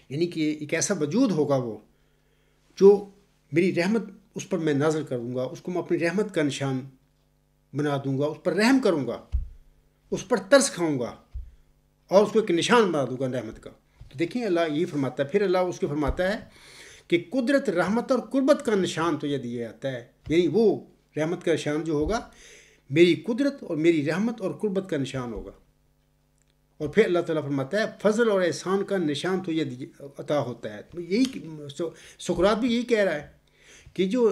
یعنی کہ ایک ایسا وجود ہوگا وہ جو میری رحمت اس پر میں نازل کروں گا، اس کو میں اپنی رحمت کا نشان بنا دوں گا، اس پر رحم کروں گا، اس پر ترس کھاؤں گا، اور اس کو ایک نشان بنا دوں گا رحمت کا۔ تو دیکھیں اللہ یہ فرماتا ہے، پھر اللہ اس کو فرماتا ہے کہ قدرت، رحمت اور قربت کا نشان تو یہ دیا جاتا ہے، یعنی وہ رحمت کا نشان جو ہوگا میری قدرت اور میری رحمت اور قربت کا نشان ہوگا۔ اور پھر اللہ تعالیٰ فرماتا ہے فضل اور احسان کا نشان تو یہ عطا ہوتا ہے۔ تو یہی سقراط بھی یہی کہہ رہا ہے کہ جو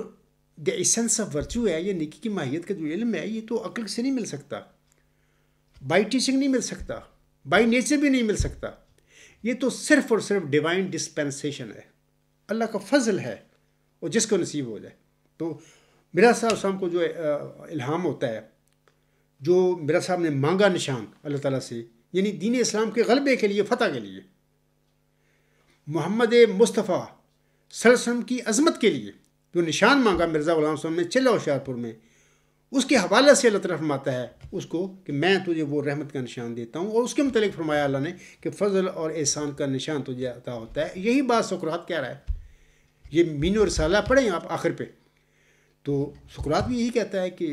دا ایسنس آف ورچو ہے، یہ نیکی کی ماہیت کا جو علم ہے، یہ تو عقل سے نہیں مل سکتا، بائی ٹیچنگ نہیں مل سکتا، بائی نیچر بھی نہیں مل سکتا. یہ تو صرف اور صرف ڈیوائن ڈسپینسیشن ہے، اللہ کا فضل ہے، اور جس کو نصیب ہو جائے. تو مرزا صاحب کو جو الہام ہوتا ہے، جو مرزا صاحب نے مانگا نشان اللہ تعالیٰ سے، یعنی دین اسلام کے غلبے کے لیے، فتح کے لیے، محمد مصطفیٰ صلی اللہ علیہ وسلم کی عظمت کے لیے جو نشان مانگا مرزا غلام صاحب نے چلہ ہوشیارپور میں، اس کے حوالے سے اللہ تعالیٰ فرماتا ہے اس کو کہ میں تجھے وہ رحمت کا نشان دیتا ہوں. اور اس کے متعلق فرمایا اللہ نے کہ فضل اور احسان کا نشان تجھے عطا ہوتا ہے. یہی بات سقراط کہہ رہا ہے. یہ مین و رسالہ پڑھیں آپ آخر پہ، تو سقراط بھی یہی کہتا ہے کہ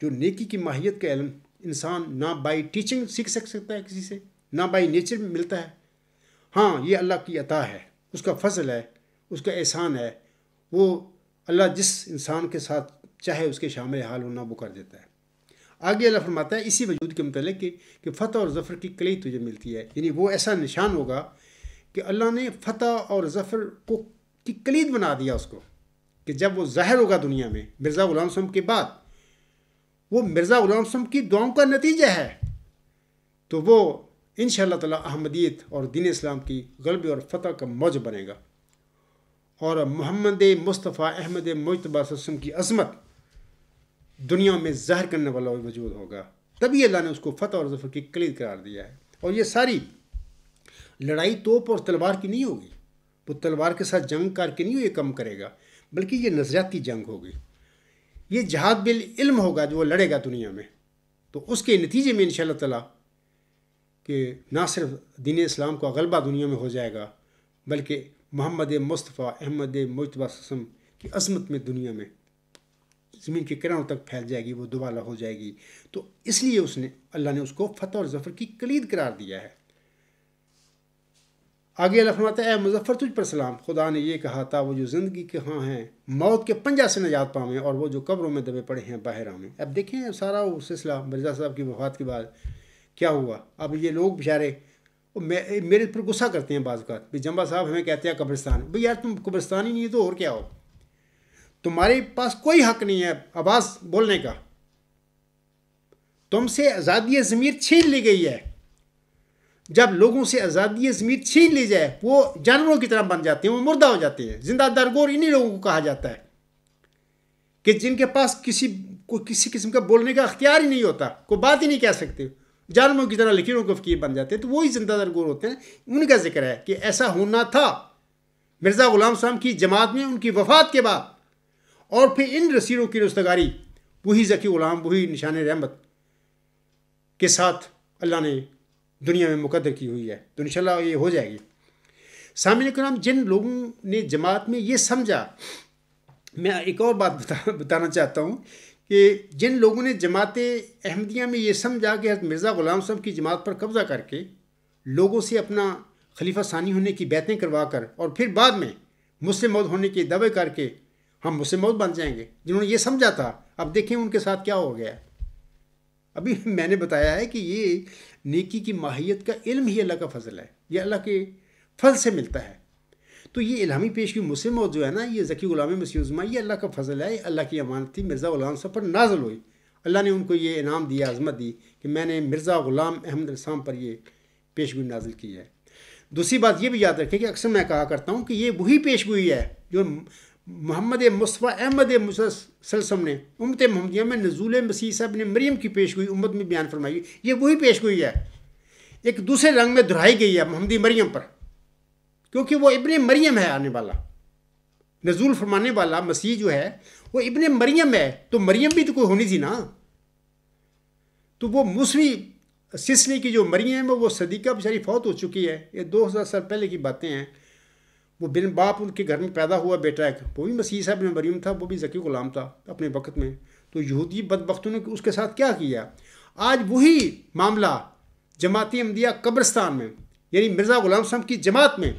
جو نیکی کی ماہیت کا علم انسان نہ بائی ٹیچنگ سیکھ سکتا ہے کسی سے، نہ بائی نیچر میں ملتا ہے. ہاں، یہ اللہ کی عطا ہے، اس کا فضل ہے، اس کا احسان ہے. وہ اللہ جس انسان کے ساتھ چاہے اس کے شامل حال ہونا وہ کر دیتا ہے. آگے اللہ فرماتا ہے اسی وجود کے متعلق کہ فتح اور ظفر کی کلید تجھے ملتی ہے. یعنی وہ ایسا نشان ہوگا کہ اللہ نے فتح اور ظفر کو کی کلید بنا دیا اس کو، کہ جب وہ ظاہر ہوگا دنیا میں مرزا غلام صاحب کے بعد، وہ مرزا غلام صاحب کی دعاؤں کا نتیجہ ہے، تو وہ انشاءاللہ تعالی احمدیت اور دین اسلام کی غلبے اور فتح کا موجب بنے گا، اور محمد مصطفیٰ احمد مجتبیٰ صلی اللہ علیہ وسلم کی عظمت دنیا میں ظاہر کرنے والا وجود ہوگا. تبھی اللہ نے اس کو فتح اور ظفر کی کلید قرار دیا ہے. اور یہ ساری لڑائی توپ اور تلوار کی نہیں ہوگی، وہ تلوار کے ساتھ جنگ کر کے نہیں یہ کم کرے گا، بلکہ یہ نظریاتی جنگ ہوگی. یہ جہاد بالعلم ہوگا جو وہ لڑے گا دنیا میں. تو اس کے نتیجے میں انشاءاللہ تعالیٰ کہ نہ صرف دین اسلام کا غلبہ دنیا میں ہو جائے گا، بلکہ محمد مصطفیٰ احمد مجتبیٰ صلی اللہ علیہ وسلم کی عظمت میں دنیا میں زمین کے کناروں تک پھیل جائے گی، وہ دوبالا ہو جائے گی. تو اس لیے اللہ نے اس کو فتح اور ظفر کی کلید قرار دیا ہے. آگے اللہ فرماتا ہے اے مظفر تجھ پر سلام، خدا نے یہ کہا تھا وہ جو زندگی کے ہاں ہیں موت کے پنجہ سے نجات پاویں، اور وہ جو قبروں میں دبے پڑے ہیں باہر آویں. اب دیکھیں سارا وہ سلسلہ مرزا صاحب کی وفات کے بعد کیا ہوا. اب یہ لوگ بیچارے میرے پر غصہ کرتے ہیں بعض اوقات، بھی جمبا صاحب ہمیں کہتے ہیں قبرستان. بھئی یار تم قبرستان ہی نہیں تو اور کیا ہو؟ تمہارے پاس کوئی حق نہیں ہے آواز بولنے کا. تم سے آزادی ضمیر چھین لی گئی ہے. جب لوگوں سے آزادی ضمیر چھین لی جائے وہ جانوروں کی طرح بن جاتے ہیں، وہ مردہ ہو جاتے ہیں. زندہ درگور انہی لوگوں کو کہا جاتا ہے کہ جن کے پاس کسی قسم کا بولنے کا اختیار ہی نہیں ہوتا، کوئی بات ہی نہیں کہہ سکتے، جانوروں کی طرح لکیروں کے فقیر بن جاتے ہیں. تو وہی زندہ درگور ہوتے ہیں. ان کا ذکر ہے کہ ایسا ہونا تھا مرزا غلام صاحب کی جماعت میں ان کی وفات کے بعد. اور پھر ان رسیلوں کی رستگاری وہی ذکی غلام، وہی نشان رحمت کے ساتھ اللہ نے دنیا میں مقدر کی ہوئی ہے. تو انشاءاللہ یہ ہو جائے گی. سامعین کرام، جن لوگوں نے جماعت میں یہ سمجھا، میں ایک اور بات بتانا چاہتا ہوں کہ جن لوگوں نے جماعت احمدیہ میں یہ سمجھا کہ حضرت مرزا غلام صاحب کی جماعت پر قبضہ کر کے لوگوں سے اپنا خلیفہ ثانی ہونے کی بیعتیں کروا کر اور پھر بعد میں مسلم موعود ہونے کے دعوے کر کے ہم مسلم موعود بن جائیں گے، جنہوں نے یہ سمجھا تھا، اب دیکھیں ان کے ساتھ کیا ہو گیا. ابھی میں نے بتایا ہے کہ یہ نیکی کی ماہیت کا علم ہی اللہ کا فضل ہے، یہ اللہ کے فضل سے ملتا ہے. تو یہ الہامی پیشگی مسلم موعود جو ہے نا، یہ ذکی غلام مسیح عظمیٰ، یہ اللہ کا فضل ہے، اللہ کی امانت تھی، مرزا غلام صاحب پر نازل ہوئی. اللہ نے ان کو یہ انعام دیا، عظمت دی کہ میں نے مرزا غلام احمد السلام پر یہ پیشگوئی نازل کی ہے. دوسری بات یہ بھی یاد رکھیں کہ اکثر میں کہا کرتا ہوں کہ یہ وہی پیشگوئی ہے جو محمد مصطفیٰ احمد صلی اللہ علیہ وسلم نے امت محمدیہ میں نزول مسیح عیسیٰ ابن مریم کی پیشگوئی امت میں بیان فرمائی. یہ وہی پیشگوئی ہے، ایک دوسرے رنگ میں دہرائی گئی ہے محمدی مریم پر، کیونکہ وہ ابن مریم ہے، آنے والا نزول فرمانے والا مسیح جو ہے وہ ابن مریم ہے. تو مریم بھی تو کوئی ہونی تھی نا. تو وہ موسوی سلسلے کی جو مریم ہے وہ صدیقہ بیچاری فوت ہو چکی ہے، یہ 2000 سال پہلے کی باتیں ہیں. وہ بن باپ ان کے گھر میں پیدا ہوا بیٹا ایک، وہ بھی مسیح صاحب ابن مریم تھا، وہ بھی ذکی غلام تھا اپنے وقت میں. تو یہودی بدبختوں نے اس کے ساتھ کیا کیا؟ آج وہی معاملہ جماعت احمدیہ قبرستان میں، یعنی مرزا غلام صاحب کی جماعت میں،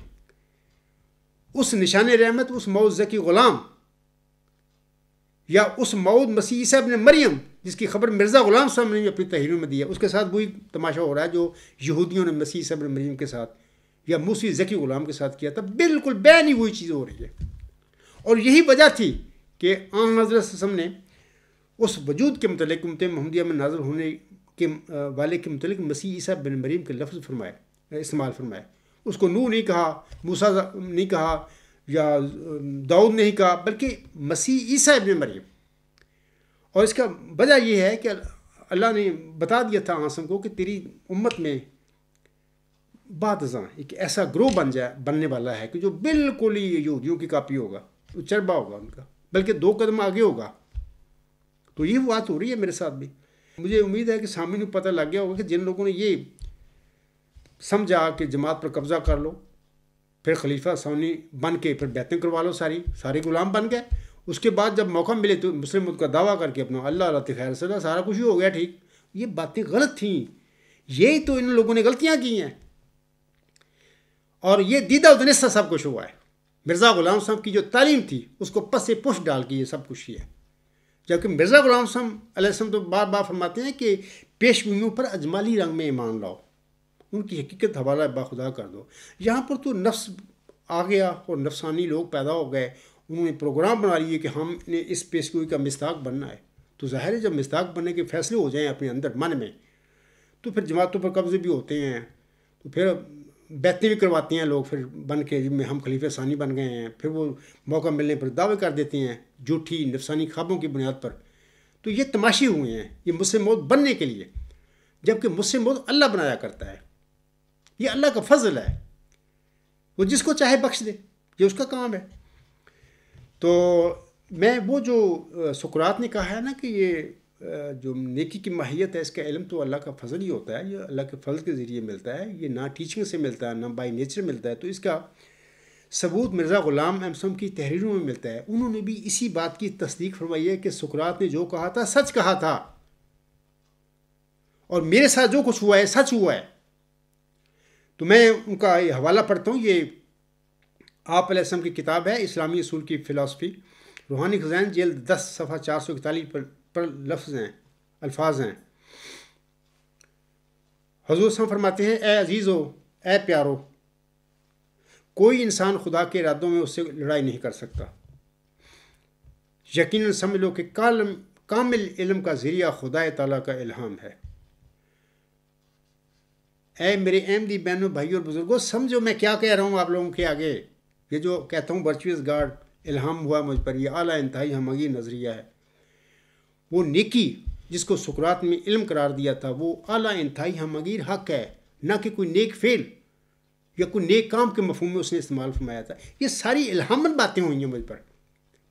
اس نشان رحمت، اس موعود ذکی غلام یا اس موعود مسیح عیسیٰ ابن مریم جس کی خبر مرزا غلام صاحب نے اپنی تحریروں میں دی ہے، اس کے ساتھ وہی تماشا ہو رہا ہے جو یہودیوں نے مسیح عیسیٰ ابن مریم کے ساتھ یا موسوی ذکی غلام کے ساتھ کیا تھا. بالکل بے نہیں وہی چیز ہو رہی ہے. اور یہی وجہ تھی کہ آن حضرت صلی اللہ علیہ وسلم نے اس وجود کے متعلق امت محمدیہ میں نازل ہونے کے والے کے متعلق مسیح عیسیٰ بن مریم کے لفظ استعمال فرمائے. اس کو نوح نہیں کہا، موسیٰ نہیں کہا، یا داؤد نہیں کہا، بلکہ مسیح عیسیٰ ابن مریم. اور اس کا وجہ یہ ہے کہ اللہ نے بتا دیا تھا آسم کو کہ تیری امت میں بعد ازاں ایک ایسا گروہ بننے والا ہے کہ جو بالکل ہی یہودیوں کی کاپی ہوگا، تو چربا ہوگا ان کا، بلکہ 2 قدم آگے ہوگا. تو یہ بات ہو رہی ہے میرے ساتھ بھی. مجھے امید ہے کہ سامعین کو پتہ لگ گیا ہوگا کہ جن لوگوں نے یہ سمجھا کہ جماعت پر قبضہ کر لو، پھر خلیفہ ثانی بن کے پھر بیعتیں کروا لو، سارے غلام بن گئے. اس کے بعد جب موقع ملے تو مسلم کا دعویٰ کر کے اپنا اللہ خیر صدا سارا کچھ ہی ہو گیا ٹھیک. یہ باتیں غلط تھیں. یہی تو ان لوگوں نے غلطیاں کی ہیں، اور یہ دیدہ ادنے سے سب کچھ ہوا ہے. مرزا غلام صاحب کی جو تعلیم تھی اس کو پس پش ڈال کے یہ سب کچھ ہے. جبکہ مرزا غلام صاحب علیہ السلام تو بار بار فرماتے ہیں کہ پیشگوئیوں پر اجمالی رنگ میں ایمان لاؤ، ان کی حقیقت حوالہ باخدا کر دو. یہاں پر تو نفس آ گیا اور نفسانی لوگ پیدا ہو گئے. انہوں نے پروگرام بنا لیے کہ ہم نے اس پیشگوئی کا مصداق بننا ہے. تو ظاہر ہے جب مصداق بننے کے فیصلے ہو جائیں اپنے اندر من میں، تو پھر جماعتوں پر قبضے بھی ہوتے ہیں، تو پھر بیعتیں بھی کرواتے ہیں لوگ پھر بن کے، جن میں ہم خلیفہ ثانی بن گئے ہیں. پھر وہ موقع ملنے پر دعوے کر دیتے ہیں جھوٹی نفسانی خوابوں کی بنیاد پر. تو یہ تماشے ہوئے ہیں یہ مسلم موت بننے کے لیے، جبکہ مسلم موت اللہ بنایا کرتا ہے. یہ اللہ کا فضل ہے، وہ جس کو چاہے بخش دے، یہ اس کا کام ہے. تو میں وہ جو سقراط نے کہا ہے نا کہ یہ جو نیکی کی ماہیت ہے اس کا علم تو اللہ کا فضل ہی ہوتا ہے، یہ اللہ کے فضل کے ذریعے ملتا ہے، یہ نہ ٹیچنگ سے ملتا ہے نہ بائی نیچر ملتا ہے. تو اس کا ثبوت مرزا غلام احمد کی تحریروں میں ملتا ہے. انہوں نے بھی اسی بات کی تصدیق فرمائی ہے کہ سقراط نے جو کہا تھا سچ کہا تھا، اور میرے ساتھ جو کچھ ہوا ہے سچ ہوا ہے. تو میں ان کا یہ حوالہ پڑھتا ہوں. یہ آپ علیہ السلام کی کتاب ہے اسلامی اصول کی فلسفی، روحانی خزائن، جلد 10 صفحہ 441 پر الفاظ ہیں. حضور صلی اللہ علیہ وسلم فرماتے ہیں، اے عزیزو، اے پیارو، کوئی انسان خدا کے ارادوں میں اس سے لڑائی نہیں کر سکتا. یقیناً سمجھ لو کہ کامل علم کا ذریعہ خدا تعالیٰ کا الہام ہے. اے میرے احمدی بہنوں، بھائیوں اور بزرگوں، سمجھو میں کیا کہہ رہا ہوں آپ لوگوں کے آگے. یہ جو کہتا ہوں ورچوئس گاڈ الہام ہوا مجھ پر، یہ اعلیٰ انتہائی ہمگیر نظریہ ہے. وہ نیکی جس کو سقراط میں علم قرار دیا تھا وہ اعلیٰ انتہائی ہمگیر حق ہے، نہ کہ کوئی نیک فعل یا کوئی نیک کام کے مفہوم میں اس نے استعمال فرمایا تھا. یہ ساری الہامت باتیں ہوئی ہیں مجھ پر،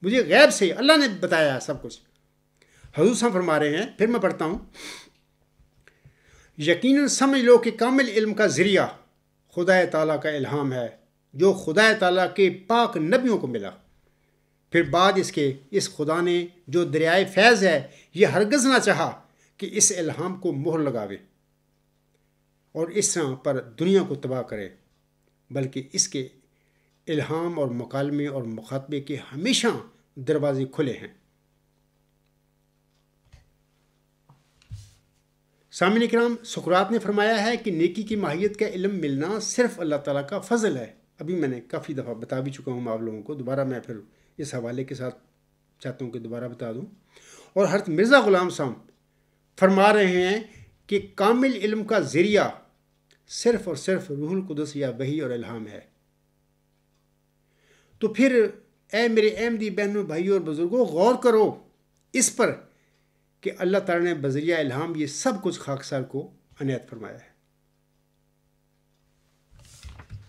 مجھے غیب سے اللہ نے بتایا سب کچھ. حضور صاحب فرما رہے ہیں، پھر میں پڑھتا ہوں، یقیناً سمجھ لو کہ کامل علم کا ذریعہ خدا تعالیٰ کا الہام ہے جو خدا تعالیٰ کے پاک نبیوں کو ملا. پھر بعد اس کے اس خدا نے جو دریائے فیض ہے یہ ہرگز نہ چاہا کہ اس الہام کو مہر لگاوے اور اس طرح پر دنیا کو تباہ کرے، بلکہ اس کے الہام اور مکالمے اور مخاطبے کے ہمیشہ دروازے کھلے ہیں. سامعین کرام، سقراط نے فرمایا ہے کہ نیکی کی ماہیت کا علم ملنا صرف اللہ تعالیٰ کا فضل ہے. ابھی میں نے کافی دفعہ بتا بھی چکا ہوں آپ لوگوں کو، دوبارہ میں پھر اس حوالے کے ساتھ چاہتا ہوں کہ دوبارہ بتا دوں. اور حضرت مرزا غلام صاحب فرما رہے ہیں کہ کامل علم کا ذریعہ صرف اور صرف روح القدس یا وحی اور الہام ہے. تو پھر اے میرے احمدی بہنوں، بھائیوں اور بزرگوں، غور کرو اس پر کہ اللہ تعالیٰ نے بذریعہ الہام یہ سب کچھ خاکسار کو عنایت فرمایا ہے.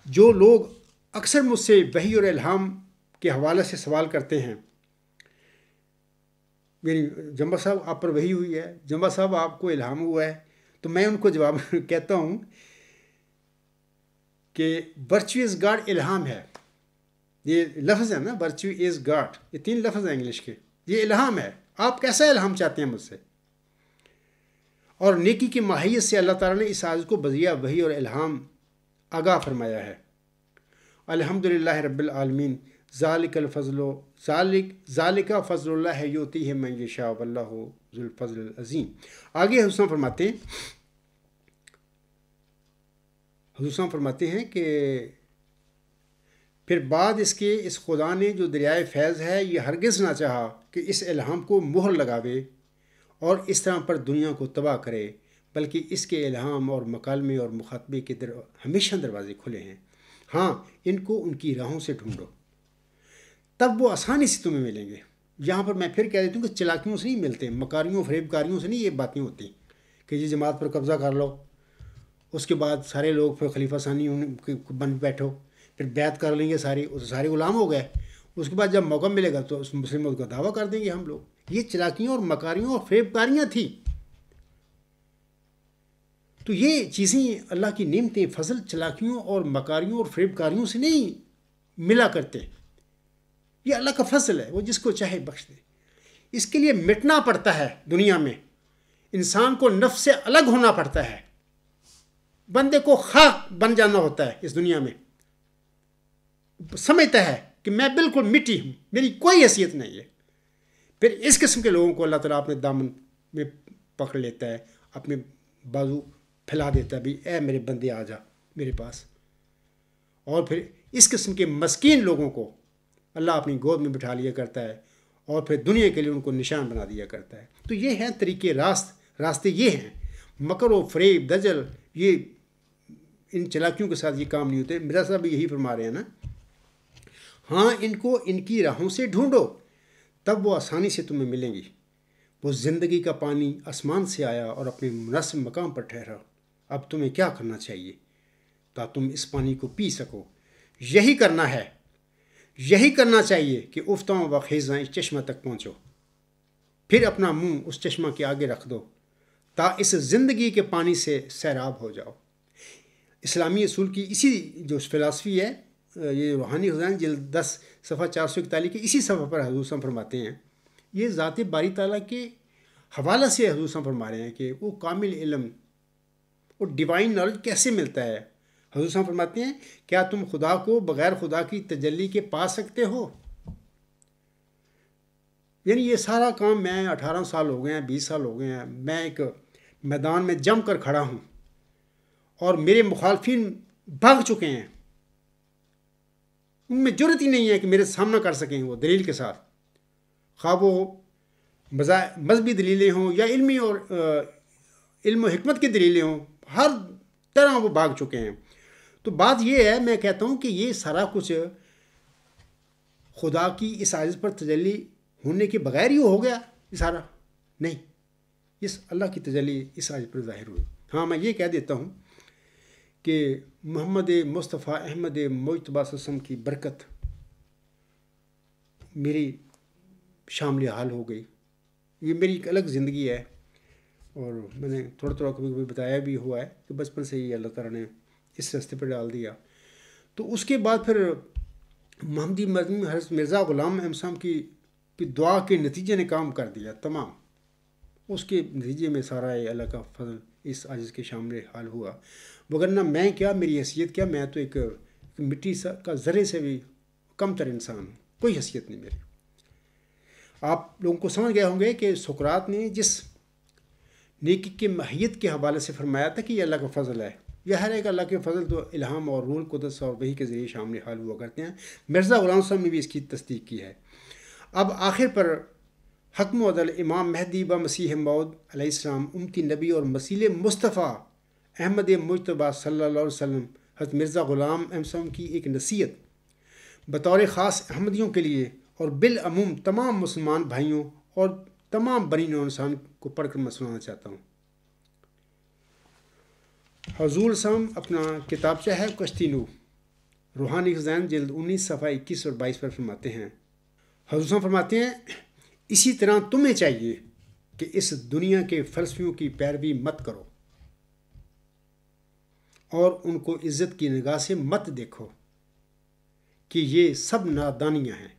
جو لوگ اکثر مجھ سے وحی اور الہام کے حوالے سے سوال کرتے ہیں، میری جمبا صاحب آپ پر وحی ہوئی ہے، جمبا صاحب آپ کو الہام ہوا ہے، تو میں ان کو جواب کہتا ہوں کہ ورچو از گاڈ الہام ہے. یہ لفظ ہے نا، ورچو از گاڈ، یہ 3 لفظ ہیں انگلش کے، یہ الہام ہے. آپ کیسا الہام چاہتے ہیں مجھ سے؟ اور نیکی کی ماہیت سے اللہ تعالیٰ نے اس عاجز کو بذریعہ وحی اور الہام آگاہ فرمایا ہے. الحمدللہ رب العالمین، ذالک فضل اللہ یؤتیہ من یشاء واللہ ذو الفضل العظیم. آگے حضور فرماتے ہیں کہ پھر بعد اس کے اس خدا نے جو دریائے فیض ہے یہ ہرگز نہ چاہا کہ اس الہام کو مہر لگاوے اور اس طرح پر دنیا کو تباہ کرے، بلکہ اس کے الہام اور مکالمے اور مخاطبے کے ہمیشہ دروازے کھلے ہیں۔ ہاں، ان کو ان کی راہوں سے ڈھونڈو، تب وہ آسانی سے تمہیں ملیں گے۔ یہاں پر میں پھر کہہ دیتا ہوں کہ چلاکیوں سے نہیں ملتے، مکاریوں فریب کاریوں سے نہیں یہ باتیں ہوتی کہ یہ جماعت پر قبضہ کر لو، اس کے بعد سارے لوگ پھر خلیفہ ثانی بن بیٹھو، پھر بیعت کر لیں گے سارے غلام ہو گئے، اس کے بعد جب موقع ملے گا تو اس مسلموں کا دعویٰ کر دیں گے ہم لوگ۔ یہ چلاکیوں اور مکاریوں اور فریب کاریاں تھیں۔ تو یہ چیزیں اللہ کی نعمتیں، فضل چلاکیوں اور مکاریوں اور فریب کاریوں سے نہیں ملا کرتے، یہ اللہ کا فضل ہے، وہ جس کو چاہے بخش دے۔ اس کے لیے مٹنا پڑتا ہے دنیا میں، انسان کو نفس سے الگ ہونا پڑتا ہے، بندے کو خاک بن جانا ہوتا ہے اس دنیا میں، سمجھتا ہے کہ میں بالکل مٹی ہوں، میری کوئی حیثیت نہیں ہے۔ پھر اس قسم کے لوگوں کو اللہ تعالیٰ اپنے دامن میں پکڑ لیتا ہے، اپنے بازو پھیلا دیتا ہے، بھی اے میرے بندے آ جا میرے پاس۔ اور پھر اس قسم کے مسکین لوگوں کو اللہ اپنی گود میں بٹھا لیا کرتا ہے اور پھر دنیا کے لیے ان کو نشان بنا دیا کرتا ہے۔ تو یہ ہیں طریقے، راستے یہ ہیں۔ مکر و فریب، دجل، یہ ان چلاکیوں کے ساتھ یہ کام نہیں ہوتے۔ مرزا صاحب بھی یہی فرما رہے ہیں نا، ہاں ان کو ان کی راہوں سے ڈھونڈو، تب وہ آسانی سے تمہیں ملیں گی۔ وہ زندگی کا پانی آسمان سے آیا اور اپنے مناسب مقام پر ٹھہرا۔ اب تمہیں کیا کرنا چاہیے تاکہ تم اس پانی کو پی سکو؟ یہی کرنا ہے، یہی کرنا چاہیے کہ افتاں و خیزاں اس چشمہ تک پہنچو، پھر اپنا منہ اس چشمہ کے آگے رکھ دو تا اس زندگی کے پانی سے سیراب ہو جاؤ۔ اسلامی اصول کی اسی جو فلسفی ہے، یہ روحانی خزائن جلد 10 صفحہ 441 کے اسی صفحہ پر حضور صلی اللہ علیہ وسلم فرماتے ہیں، یہ ذات باری تعالیٰ کے حوالہ سے حضور صلی اللہ علیہ وسلم فرما رہے ہیں کہ وہ کامل علم اور ڈیوائن نالج کیسے ملتا ہے۔ حضور صلی اللہ علیہ وسلم فرماتے ہیں، کیا تم خدا کو بغیر خدا کی تجلی کے پا سکتے ہو؟ یعنی یہ سارا کام، میں 18 سال ہو گئے ہیں، 20 سال ہو گئے ہیں، میں ایک میدان میں جم کر کھڑا ہوں اور میرے مخالفین بھاگ چکے ہیں، ان میں جرت ہی نہیں ہے کہ میرے سامنا کر سکیں وہ دلیل کے ساتھ، خواہ وہ مذہبی دلیلیں ہوں یا علمی اور علم و حکمت کی دلیلیں ہوں، ہر طرح وہ بھاگ چکے ہیں۔ تو بات یہ ہے، میں کہتا ہوں کہ یہ سارا کچھ خدا کی اس عاجز پر تجلی ہونے کے بغیر ہی ہو گیا، یہ سارا نہیں، اس اللہ کی تجلی اس عاجز پر ظاہر ہوئی۔ ہاں، میں یہ کہہ دیتا ہوں کہ محمد مصطفیٰ احمد مجتبیٰ صلی اللہ علیہ وسلم کی برکت میری شامل حال ہو گئی۔ یہ میری ایک الگ زندگی ہے، اور میں نے تھوڑا کبھی کبھی بتایا بھی ہوا ہے کہ بچپن سے ہی اللہ تعالیٰ نے اس راستے پر ڈال دیا۔ تو اس کے بعد پھر محمدی مدنی حضرت مرزا غلام احمد صاحب کی دعا کے نتیجے نے کام کر دیا تمام، اس کے نتیجے میں سارا اللہ کا فضل اس عاجز کے شامل حال ہوا، وگرنہ میں کیا، میری حیثیت کیا، میں تو ایک مٹی کا ذرے سے بھی کم تر انسان ہوں، کوئی حیثیت نہیں میری۔ آپ لوگوں کو سمجھ گئے ہوں گے کہ سقراط نے جس نیکی کے ماہیت کے حوالے سے فرمایا تھا کہ یہ اللہ کا فضل ہے، یہ ہر ایک اللہ کے فضل تو الہام اور روح القدس اور وحی کے ذریعے شامل حال ہوا کرتے ہیں۔ مرزا غلام صاحب نے بھی اس کی تصدیق کی ہے۔ اب آخر پر حکم و عدل امام مہدی و مسیح موعود علیہ السلام، امتی نبی اور مسیل مصطفیٰ احمد مجتبیٰ صلی اللہ علیہ وسلم حضرت مرزا غلام احمد صاحب کی ایک نصیحت بطور خاص احمدیوں کے لیے اور بالعموم تمام مسلمان بھائیوں اور تمام بنی نوع انسان کو پڑھ کر میں سنانا چاہتا ہوں۔ حضور صاحب اپنا کتابچہ ہے کشتی نو، روحانی خزائن جلد 19 صفحہ 21 اور 22 پر فرماتے ہیں، حضور صاحب فرماتے ہیں، اسی طرح تمہیں چاہیے کہ اس دنیا کے فلسفیوں کی پیروی مت کرو اور ان کو عزت کی نگاہ سے مت دیکھو کہ یہ سب نادانیاں ہیں۔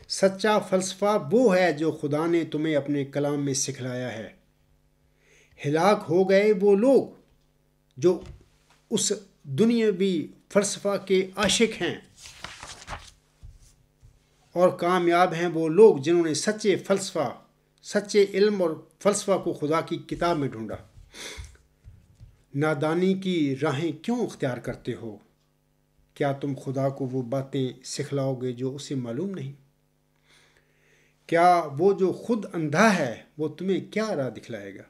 سچا فلسفہ وہ ہے جو خدا نے تمہیں اپنے کلام میں سکھلایا ہے۔ ہلاک ہو گئے وہ لوگ جو اس دنیاوی فلسفہ کے عاشق ہیں، اور کامیاب ہیں وہ لوگ جنہوں نے سچے علم اور فلسفہ کو خدا کی کتاب میں ڈھونڈا۔ نادانی کی راہیں کیوں اختیار کرتے ہو؟ کیا تم خدا کو وہ باتیں سکھلاؤ گے جو اسے معلوم نہیں؟ کیا وہ جو خود اندھا ہے وہ تمہیں کیا راہ دکھلائے گا؟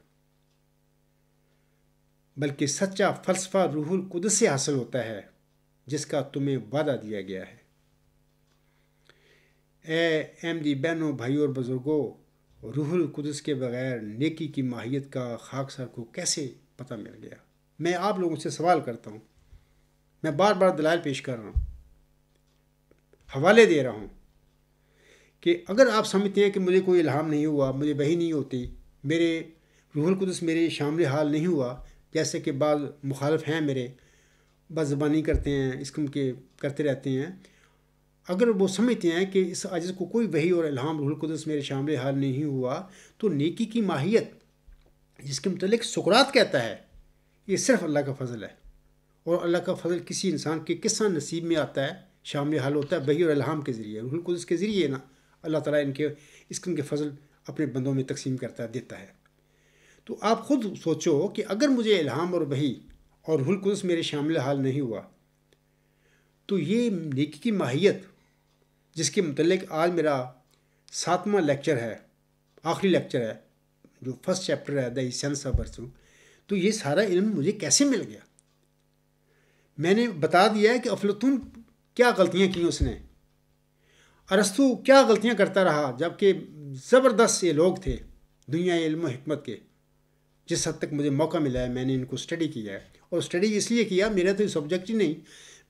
بلکہ سچا فلسفہ روح القدس سے حاصل ہوتا ہے جس کا تمہیں وعدہ دیا گیا ہے۔ اے احمدی بہنوں، بھائیوں اور بزرگوں، روح القدس کے بغیر نیکی کی ماہیت کا خاکسار کو کیسے پتہ مل گیا؟ میں آپ لوگوں سے سوال کرتا ہوں، میں بار بار دلائل پیش کر رہا ہوں، حوالے دے رہا ہوں کہ اگر آپ سمجھتے ہیں کہ مجھے کوئی الہام نہیں ہوا، مجھے وحی نہیں ہوتی، میرے روح القدس میرے شامل حال نہیں ہوا، جیسے کہ بعض مخالف ہیں میرے، بس زبانی کرتے ہیں، اس قسم کے کرتے رہتے ہیں، اگر وہ سمجھتے ہیں کہ اس عاجز کو کوئی وحی اور الہام روح القدس میرے شامل حال نہیں ہوا، تو نیکی کی ماہیت جس کے متعلق سقراط کہتا ہے، یہ صرف اللہ کا فضل ہے، اور اللہ کا فضل کسی انسان کے کس طرح نصیب میں آتا ہے، شامل حال ہوتا ہے وحی اور الہام کے ذریعے، روح القدس کے ذریعے نا اللہ تعالیٰ ان کے اس قسم کے فضل اپنے بندوں میں تقسیم کرتا ہے، دیتا ہے۔ تو آپ خود سوچو کہ اگر مجھے الہام اور وحی اور روح القدس میرے شامل حال نہیں ہوا، تو یہ نیکی کی ماہیت جس کے متعلق آج میرا 7واں لیکچر ہے، آخری لیکچر ہے، جو فرسٹ چیپٹر ہے دی سینس آف ورچو، تو یہ سارا علم مجھے کیسے مل گیا؟ میں نے بتا دیا ہے کہ افلاطون کیا غلطیاں کی اس نے، ارسطو کیا غلطیاں کرتا رہا، جبکہ زبردست یہ لوگ تھے دنیا علم و حکمت کے۔ جس حد تک مجھے موقع ملا ہے میں نے ان کو اسٹڈی کیا ہے، اور اسٹڈی اس لیے کیا، میرا تو سبجیکٹ ہی نہیں،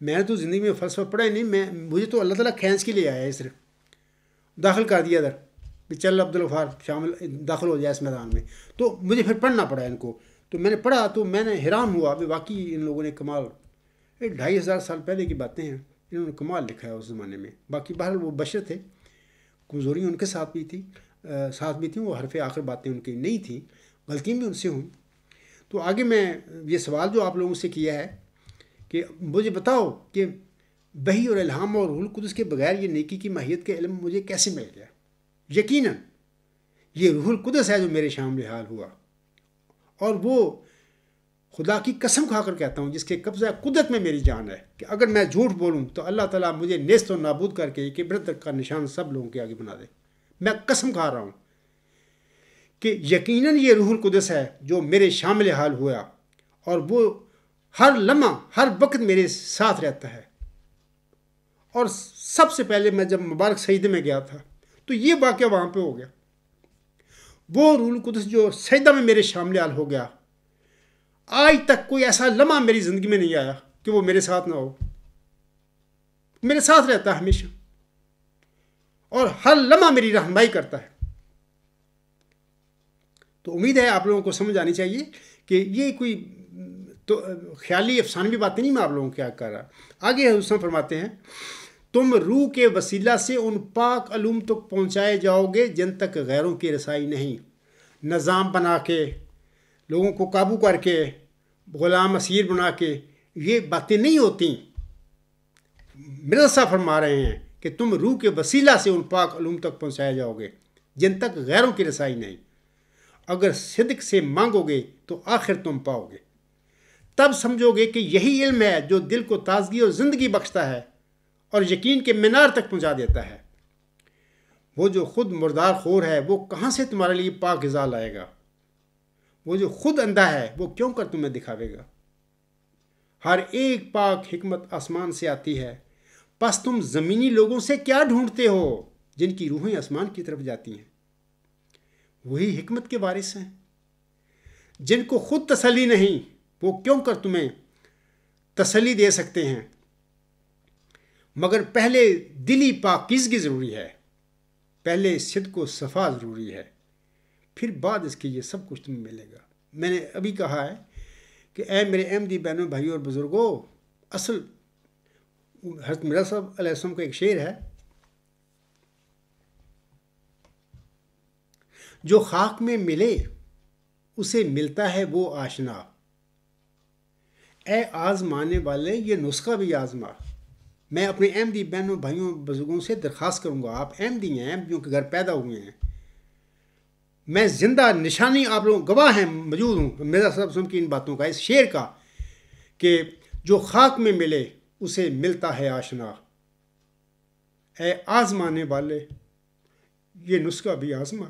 میں نے تو زندگی میں فلسفہ پڑھا ہی نہیں، مجھے تو اللہ تعالیٰ کھینچ کے لیے آیا ہے، صرف داخل کر دیا ادھر کہ چل عبدالغفار شامل داخل ہو جائے اس میدان میں، تو مجھے پھر پڑھنا پڑا ان کو۔ تو میں نے پڑھا تو میں نے حیران ہوا کہ واقعی ان لوگوں نے کمال، 2500 سال پہلے کی باتیں ہیں، انہوں نے کمال لکھا ہے اس زمانے میں۔ باقی بہرحال وہ بشر تھے، کمزوریاں ان کے ساتھ بھی تھیں، وہ حرف آخر باتیں ان کی نہیں تھیں، غلطیاں بھی ان سے ہوں۔ تو آگے میں یہ سوال جو آپ لوگوں سے کیا ہے کہ مجھے بتاؤ کہ وحی اور الہام اور روح القدس کے بغیر یہ نیکی کی ماہیت کا علم مجھے کیسے مل گیا؟ یقیناً یہ روح القدس ہے جو میرے شامل حال ہوا، اور وہ خدا کی قسم کھا کر کہتا ہوں جس کے قبضہ قدرت میں میری جان ہے کہ اگر میں جھوٹ بولوں تو اللہ تعالیٰ مجھے نیست و نابود کر کے ایک عبرت کا نشان سب لوگوں کے آگے بنا دے۔ میں قسم کھا رہا ہوں کہ یقیناً یہ روح القدس ہے جو میرے شامل حال ہوا، اور وہ ہر لمحہ ہر وقت میرے ساتھ رہتا ہے۔ اور سب سے پہلے میں جب مبارک سجدے میں گیا تھا تو یہ واقعہ وہاں پہ ہو گیا، وہ روح القدس جو سجدہ میں میرے شامل حال ہو گیا، آج تک کوئی ایسا لمحہ میری زندگی میں نہیں آیا کہ وہ میرے ساتھ نہ ہو، میرے ساتھ رہتا ہے ہمیشہ، اور ہر لمحہ میری رہنمائی کرتا ہے۔ تو امید ہے آپ لوگوں کو سمجھ آنی چاہیے کہ یہ کوئی تو خیالی افسانوی باتیں نہیں، میں آپ لوگوں کو کیا کر رہا۔ آگے حضور فرماتے ہیں، تم روح کے وسیلہ سے ان پاک علوم تک پہنچائے جاؤ گے جن تک غیروں کی رسائی نہیں۔ نظام بنا کے، لوگوں کو قابو کر کے، غلام اسیر بنا کے یہ باتیں نہیں ہوتی۔ مرزا صاحب فرما رہے ہیں کہ تم روح کے وسیلہ سے ان پاک علوم تک پہنچائے جاؤ گے جن تک غیروں کی رسائی نہیں۔ اگر صدق سے مانگو گے تو آخر تم پاؤ گے، تب سمجھو گے کہ یہی علم ہے جو دل کو تازگی اور زندگی بخشتا ہے اور یقین کے مینار تک پہنچا دیتا ہے۔ وہ جو خود مردار خور ہے وہ کہاں سے تمہارے لیے پاک غذا لائے گا؟ وہ جو خود اندھا ہے وہ کیوں کر تمہیں دکھاوے گا؟ ہر ایک پاک حکمت آسمان سے آتی ہے، پس تم زمینی لوگوں سے کیا ڈھونڈتے ہو جن کی روحیں آسمان کی طرف جاتی ہیں؟ وہی حکمت کے وارث ہیں جن کو خود تسلی نہیں، وہ کیوں کر تمہیں تسلی دے سکتے ہیں؟ مگر پہلے دلی پاکیزگی ضروری ہے، پہلے صدق و صفا ضروری ہے، پھر بعد اس کے یہ سب کچھ تمہیں ملے گا۔ میں نے ابھی کہا ہے کہ اے میرے احمدی بہنوں، بھائیوں اور بزرگوں، اصل حضرت مرزا صاحب علیہ السلام کا ایک شعر ہے، جو خاک میں ملے اسے ملتا ہے وہ آشنا، اے آزمانے والے یہ نسخہ بھی آزما۔ میں اپنے احمدی بہنوں، بھائیوں، بزرگوں سے درخواست کروں گا، آپ احمدی ہیں، احمدیوں کے گھر پیدا ہوئے ہیں، میں زندہ نشانی آپ لوگوں گواہ ہیں، موجود ہوں مرزا صاحب کی ان باتوں کا، اس شعر کا، کہ جو خاک میں ملے اسے ملتا ہے آشنا، اے آزمانے والے یہ نسخہ بھی آزما۔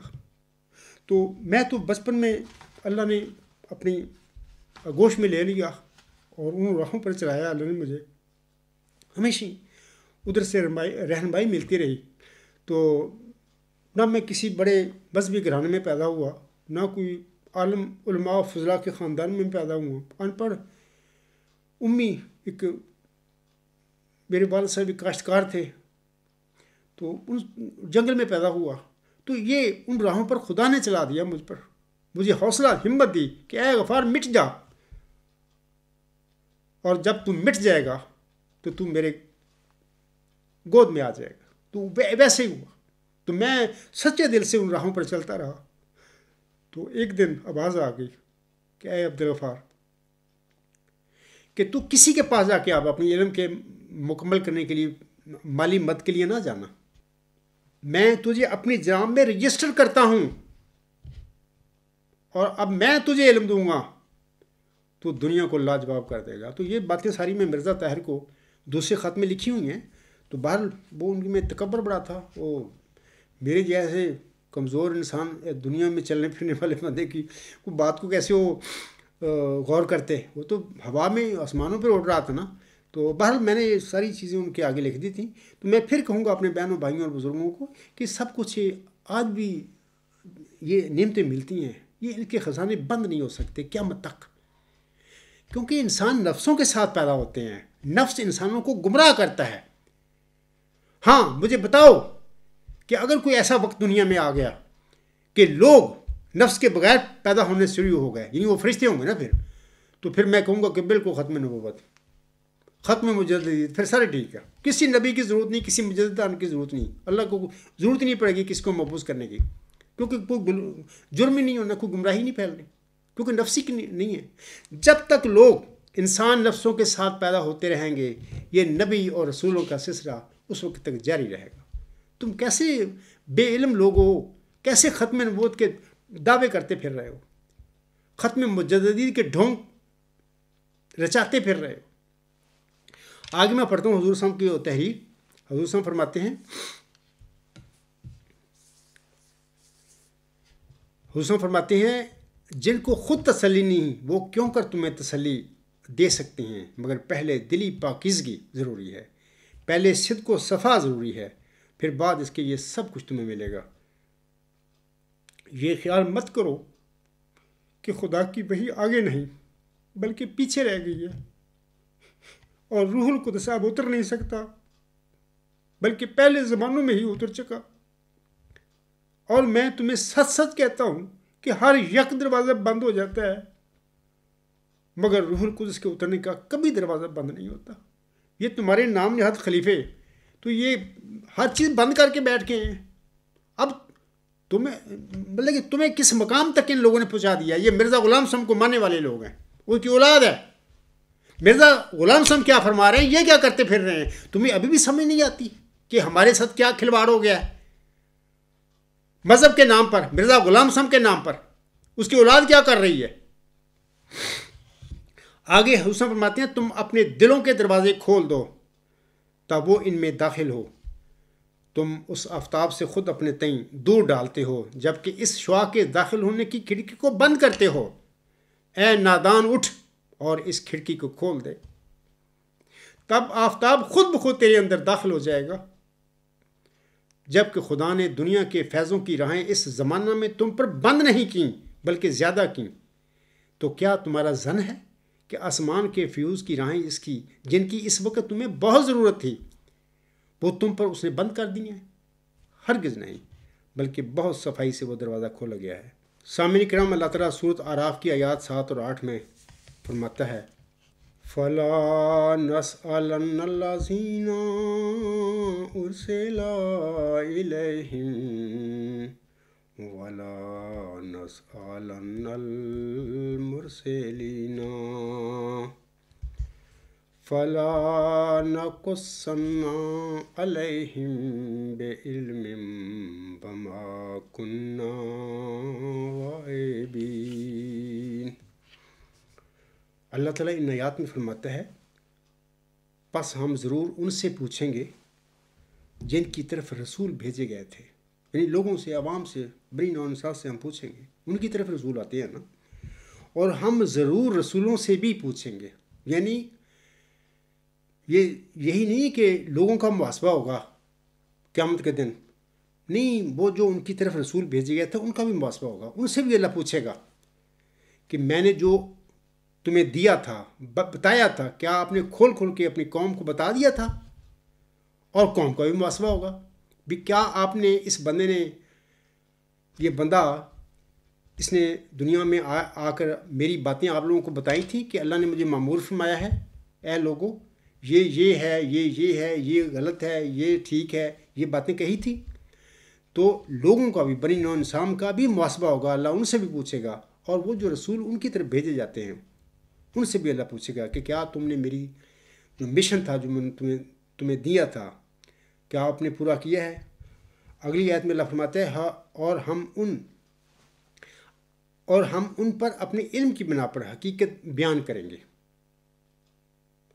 تو میں تو بچپن میں اللہ نے اپنی آغوش میں لے لیا اور ان راہوں پر چلایا۔ اللہ نے مجھے ہمیشہ ادھر سے رہنمائی ملتی رہی۔ تو نہ میں کسی بڑے مذہبی گھرانے میں پیدا ہوا، نہ کوئی عالم علماء و فضلاء کے خاندان میں پیدا ہوا، ان پڑھ امی ایک میرے والد صاحب ایک کاشتکار تھے، تو ان جنگل میں پیدا ہوا۔ تو یہ ان راہوں پر خدا نے چلا دیا مجھ پر، مجھے حوصلہ ہمت دی کہ اے غفار مٹ جا، اور جب تم مٹ جائے گا تو تم میرے گود میں آ جائے گا۔ تو ویسے ہی ہوا۔ تو میں سچے دل سے ان راہوں پر چلتا رہا۔ تو ایک دن آواز آ گئی کہ اے عبدالغفار، کہ تو کسی کے پاس جا کے آپ اپنی علم کے مکمل کرنے کے لیے مالی مدد کے لیے نہ جانا، میں تجھے اپنی جام میں رجسٹر کرتا ہوں، اور اب میں تجھے علم دوں گا تو دنیا کو لاجواب کر دے گا۔ تو یہ باتیں ساری میں مرزا طاہر کو دوسرے خط میں لکھی ہوئی ہیں۔ تو بہرحال وہ ان میں تکبر بڑا تھا، وہ میرے جیسے کمزور انسان دنیا میں چلنے پھرنے والے بندے کی وہ بات کو کیسے وہ غور کرتے، وہ تو ہوا میں آسمانوں پہ اڑ رہا تھا نا۔ تو بہرحال میں نے یہ ساری چیزیں ان کے آگے لکھ دی تھیں۔ تو میں پھر کہوں گا اپنے بہنوں بھائیوں اور بزرگوں کو کہ سب کچھ آج بھی یہ نعمتیں ملتی ہیں، یہ ان کے خزانے بند نہیں ہو سکتے قیامت تک، کیونکہ انسان نفسوں کے ساتھ پیدا ہوتے ہیں، نفس انسانوں کو گمراہ کرتا ہے۔ ہاں مجھے بتاؤ کہ اگر کوئی ایسا وقت دنیا میں آ گیا کہ لوگ نفس کے بغیر پیدا ہونے شروع ہو گئے، یعنی وہ فرشتے ہوں گے نا، تو پھر میں کہوں گا کہ بالکل ختم نبوت، ختم مجدد، پھر سارے ٹھیک ہے، کسی نبی کی ضرورت نہیں، کسی مجدد آنے کی ضرورت نہیں، اللہ کو ضرورت نہیں پڑے گی کس کو مبعوث کرنے کی، کیونکہ کوئی جرم ہی نہیں ہونا، کوئی گمراہی نہیں پھیلنی، کیونکہ نفسی کی نہیں ہے۔ جب تک لوگ انسان نفسوں کے ساتھ پیدا ہوتے رہیں گے، یہ نبی اور رسولوں کا سلسلہ اس وقت تک جاری رہے گا۔ تم کیسے بے علم لوگ ہو، کیسے ختم نبوت کے دعوے کرتے پھر رہے ہو، ختم مجددی کے ڈھونگ رچاتے پھر رہے ہو۔ آگے میں پڑھتا ہوں حضور صلی اللہ علیہ وسلم کی تحریر۔ حضور صلی اللہ علیہ وسلم فرماتے ہیں، حضور صلی اللہ علیہ وسلم فرماتے ہیں جن کو خود تسلی نہیں وہ کیوں کر تمہیں تسلی دے سکتے ہیں، مگر پہلے دلی پاکیزگی ضروری ہے، پہلے صدق و صفا ضروری ہے، پھر بعد اس کے یہ سب کچھ تمہیں ملے گا۔ یہ خیال مت کرو کہ خدا کی وحی آگے نہیں بلکہ پیچھے رہ گئی ہے، اور روح القدس اب اتر نہیں سکتا بلکہ پہلے زمانوں میں ہی اتر چکا۔ اور میں تمہیں سچ سچ کہتا ہوں کہ ہر یک دروازہ بند ہو جاتا ہے، مگر روح القدس کے اترنے کا کبھی دروازہ بند نہیں ہوتا۔ یہ تمہارے نام نہاد خلیفے تو یہ ہر چیز بند کر کے بیٹھ کے ہیں۔ اب تمہیں کس مقام تک ان لوگوں نے پہنچا دیا؟ یہ مرزا غلام صاحب کو ماننے والے لوگ ہیں، ان کی اولاد ہے۔ مرزا غلام صاحب کیا فرما رہے ہیں، یہ کیا کرتے پھر رہے ہیں؟ تمہیں ابھی بھی سمجھ نہیں آتی کہ ہمارے ساتھ کیا کھلواڑ ہو گیا ہے؟ مذہب کے نام پر، مرزا غلام صاحب کے نام پر اس کی اولاد کیا کر رہی ہے؟ آگے حسن فرماتے ہیں تم اپنے دلوں کے دروازے کھول دو تب وہ ان میں داخل ہو، تم اس آفتاب سے خود اپنے تئیں دور ڈالتے ہو جبکہ اس شعاع کے داخل ہونے کی کھڑکی کو بند کرتے ہو۔ اے نادان اٹھ اور اس کھڑکی کو کھول دے، تب آفتاب خود بخود تیرے اندر داخل ہو جائے گا۔ جبکہ خدا نے دنیا کے فیضوں کی راہیں اس زمانہ میں تم پر بند نہیں کیں بلکہ زیادہ کیں، تو کیا تمہارا ظن ہے کہ آسمان کے فیوز کی راہیں جن کی اس وقت تمہیں بہت ضرورت تھی وہ تم پر اس نے بند کر دی ہیں؟ ہرگز نہیں، بلکہ بہت صفائی سے وہ دروازہ کھولا گیا ہے۔ سامعین کرام، اللہ تعالیٰ سورۃ اعراف کی آیات 7 اور 8 میں فرماتا ہے فَلَا نَسْأَلَنَّ الَّذِينَ أُرْسِلَ إِلَيْهِمْ وَلَا نَسْأَلَنَّ الْمُرْسِلِينَ فَلَا نَقُصَّنَّ عَلَيْهِمْ بِعِلْمٍ وَمَا كُنَّا غَائِبِينَ۔ اللہ تعالیٰ ان آیات میں فرماتا ہے پس ہم ضرور ان سے پوچھیں گے جن کی طرف رسول بھیجے گئے تھے. یعنی لوگوں سے، عوام سے، بنی نوع انسان سے ہم پوچھیں گے. ان کی طرف رسول آتے ہیں نا. اور ہم ضرور رسولوں سے بھی پوچھیں گے. یعنی یہی نہیں کہ لوگوں کا محاسبہ ہوگا قیامت کے دن. نہیں، وہ جو ان کی طرف رسول بھیجے گئے تھے ان کا بھی محاسبہ ہوگا. ان سے بھی اللہ پوچھے گا کہ میں نے جو تمہیں دیا تھا، بتایا تھا، کیا آپ نے کھول کھول کے اپنی قوم کو بتا دیا تھا؟ اور قوم کا بھی محاسبہ ہوگا بھی کیا آپ نے، اس بندے نے، یہ بندہ اس نے دنیا میں آ کر میری باتیں آپ لوگوں کو بتائی تھی کہ اللہ نے مجھے مامور فرمایا ہے، اے لوگو یہ ہے، یہ ہے، یہ غلط ہے، یہ ٹھیک ہے، یہ باتیں کہی تھی. تو لوگوں کا بھی، بنی نوع انسان کا بھی محاسبہ ہوگا. اللہ ان سے بھی پوچھے گا. اور وہ جو رسول ان کی طرف بھیجے جاتے ہیں ان سے بھی اللہ پوچھے گا کہ کیا تم نے میری جو مشن تھا، جو میں نے تمہیں دیا تھا، کیا آپ نے پورا کیا ہے؟ اگلی آیت میں اللہ فرماتا ہے ہاں، اور ہم ان پر اپنے علم کی بنا پر حقیقت بیان کریں گے.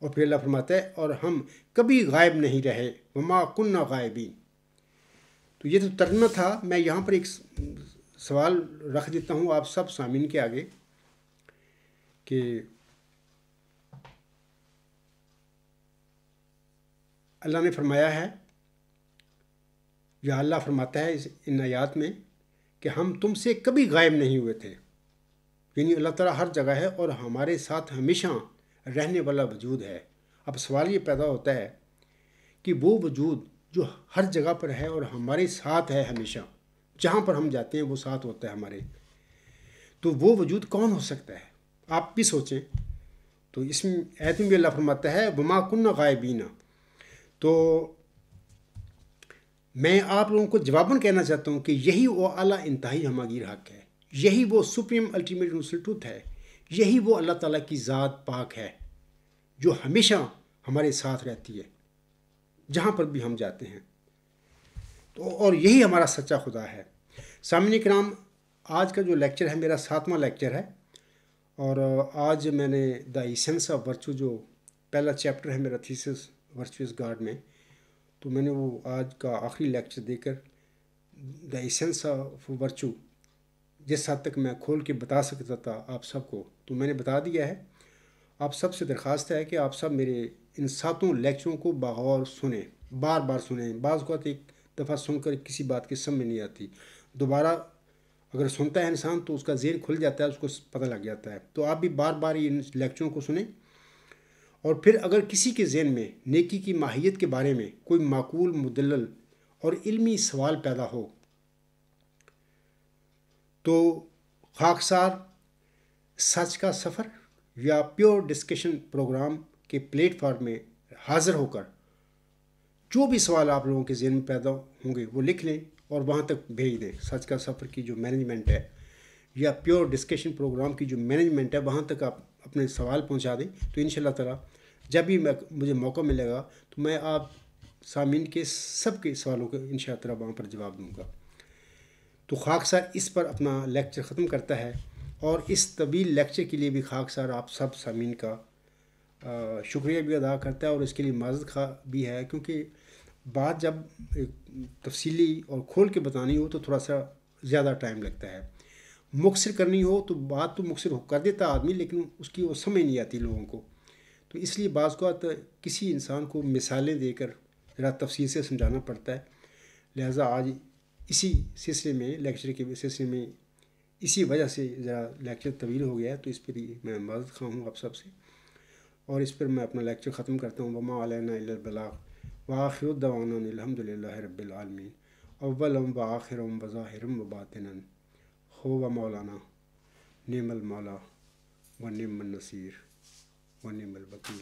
اور پھر اللہ فرماتا ہے اور ہم کبھی غائب نہیں رہے، وما کننا غائبین. تو یہ تو ترجمہ تھا. میں یہاں پر ایک سوال رکھ دیتا ہوں آپ سب سامعین کے آگے کہ اللہ نے فرمایا ہے، یا اللہ فرماتا ہے ان آیات میں کہ ہم تم سے کبھی غائب نہیں ہوئے تھے. یعنی اللہ تعالیٰ ہر جگہ ہے اور ہمارے ساتھ ہمیشہ رہنے والا وجود ہے. اب سوال یہ پیدا ہوتا ہے کہ وہ وجود جو ہر جگہ پر ہے اور ہمارے ساتھ ہے ہمیشہ، جہاں پر ہم جاتے ہیں وہ ساتھ ہوتا ہے ہمارے، تو وہ وجود کون ہو سکتا ہے؟ آپ بھی سوچیں. تو اس میں آیت میں بھی اللہ فرماتا ہے وما کننا غائبین. تو میں آپ لوگوں کو جواباً کہنا چاہتا ہوں کہ یہی وہ اعلیٰ انتہائی ہماگیر حق ہے، یہی وہ سپریم الٹیمیٹ یونیورسل ٹروتھ ہے، یہی وہ اللہ تعالیٰ کی ذات پاک ہے جو ہمیشہ ہمارے ساتھ رہتی ہے جہاں پر بھی ہم جاتے ہیں. تو اور یہی ہمارا سچا خدا ہے. سامعین کرام، آج کا جو لیکچر ہے میرا 7واں لیکچر ہے. اور آج میں نے دا ایسنس آف ورچو، جو پہلا چیپٹر ہے میرا تھیسس ورچوئس گاڈ میں، تو میں نے وہ آج کا آخری لیکچر دے کر دا ایسنس آف ورچو جس حد تک میں کھول کے بتا سکتا تھا آپ سب کو تو میں نے بتا دیا ہے. آپ سب سے درخواست ہے کہ آپ سب میرے ان 7 لیکچروں کو بغور سنیں، بار بار سنیں. بعض اوقات ایک دفعہ سن کر کسی بات کی سمجھ نہیں آتی، دوبارہ اگر سنتا ہے انسان تو اس کا ذہن کھل جاتا ہے، اس کو پتہ لگ جاتا ہے. تو آپ بھی بار بار ان لیکچروں کو سنیں. اور پھر اگر کسی کے ذہن میں نیکی کی ماہیت کے بارے میں کوئی معقول، مدلل اور علمی سوال پیدا ہو تو خاکسار سچ کا سفر یا پیور ڈسکشن پروگرام کے پلیٹ فارم میں حاضر ہو کر جو بھی سوال آپ لوگوں کے ذہن میں پیدا ہوں گے وہ لکھ لیں اور وہاں تک بھیج دیں. سچ کا سفر کی جو مینجمنٹ ہے یا پیور ڈسکشن پروگرام کی جو مینجمنٹ ہے وہاں تک آپ اپنے سوال پہنچا دیں. تو انشاءاللہ تعالیٰ جب بھی مجھے موقع ملے گا تو میں آپ سامعین کے سب کے سوالوں کا انشاءاللہ تعالیٰ وہاں پر جواب دوں گا. تو خاکسار اس پر اپنا لیکچر ختم کرتا ہے. اور اس طویل لیکچر کے لیے بھی خاکسار آپ سب سامعین کا شکریہ بھی ادا کرتا ہے اور اس کے لیے معذرت خواہ بھی ہے، کیونکہ بات جب تفصیلی اور کھول کے بتانی ہو تو تھوڑا سا زیادہ ٹائم لگتا ہے. مختصر کرنی ہو تو بات تو مختصر کر دیتا آدمی، لیکن اس کی وہ سمجھ نہیں آتی لوگوں کو. تو اس لیے بعض اوقات کسی انسان کو مثالیں دے کر ذرا تفصیل سے سمجھانا پڑتا ہے. لہٰذا آج اسی سلسلے میں، لیکچر کے سلسلے میں، اسی وجہ سے ذرا لیکچر طویل ہو گیا ہے. تو اس پر میں معذرت خواہ ہوں آپ سب سے، اور اس پر میں اپنا لیکچر ختم کرتا ہوں. وما علینا الا البلاغ وآخر دعوانا الحمد للہ رب العالمین. اولم وآخرم وظاہرم وباطنا هو مولانا نعم المولا ونعم النصیر ونعم الوکیل.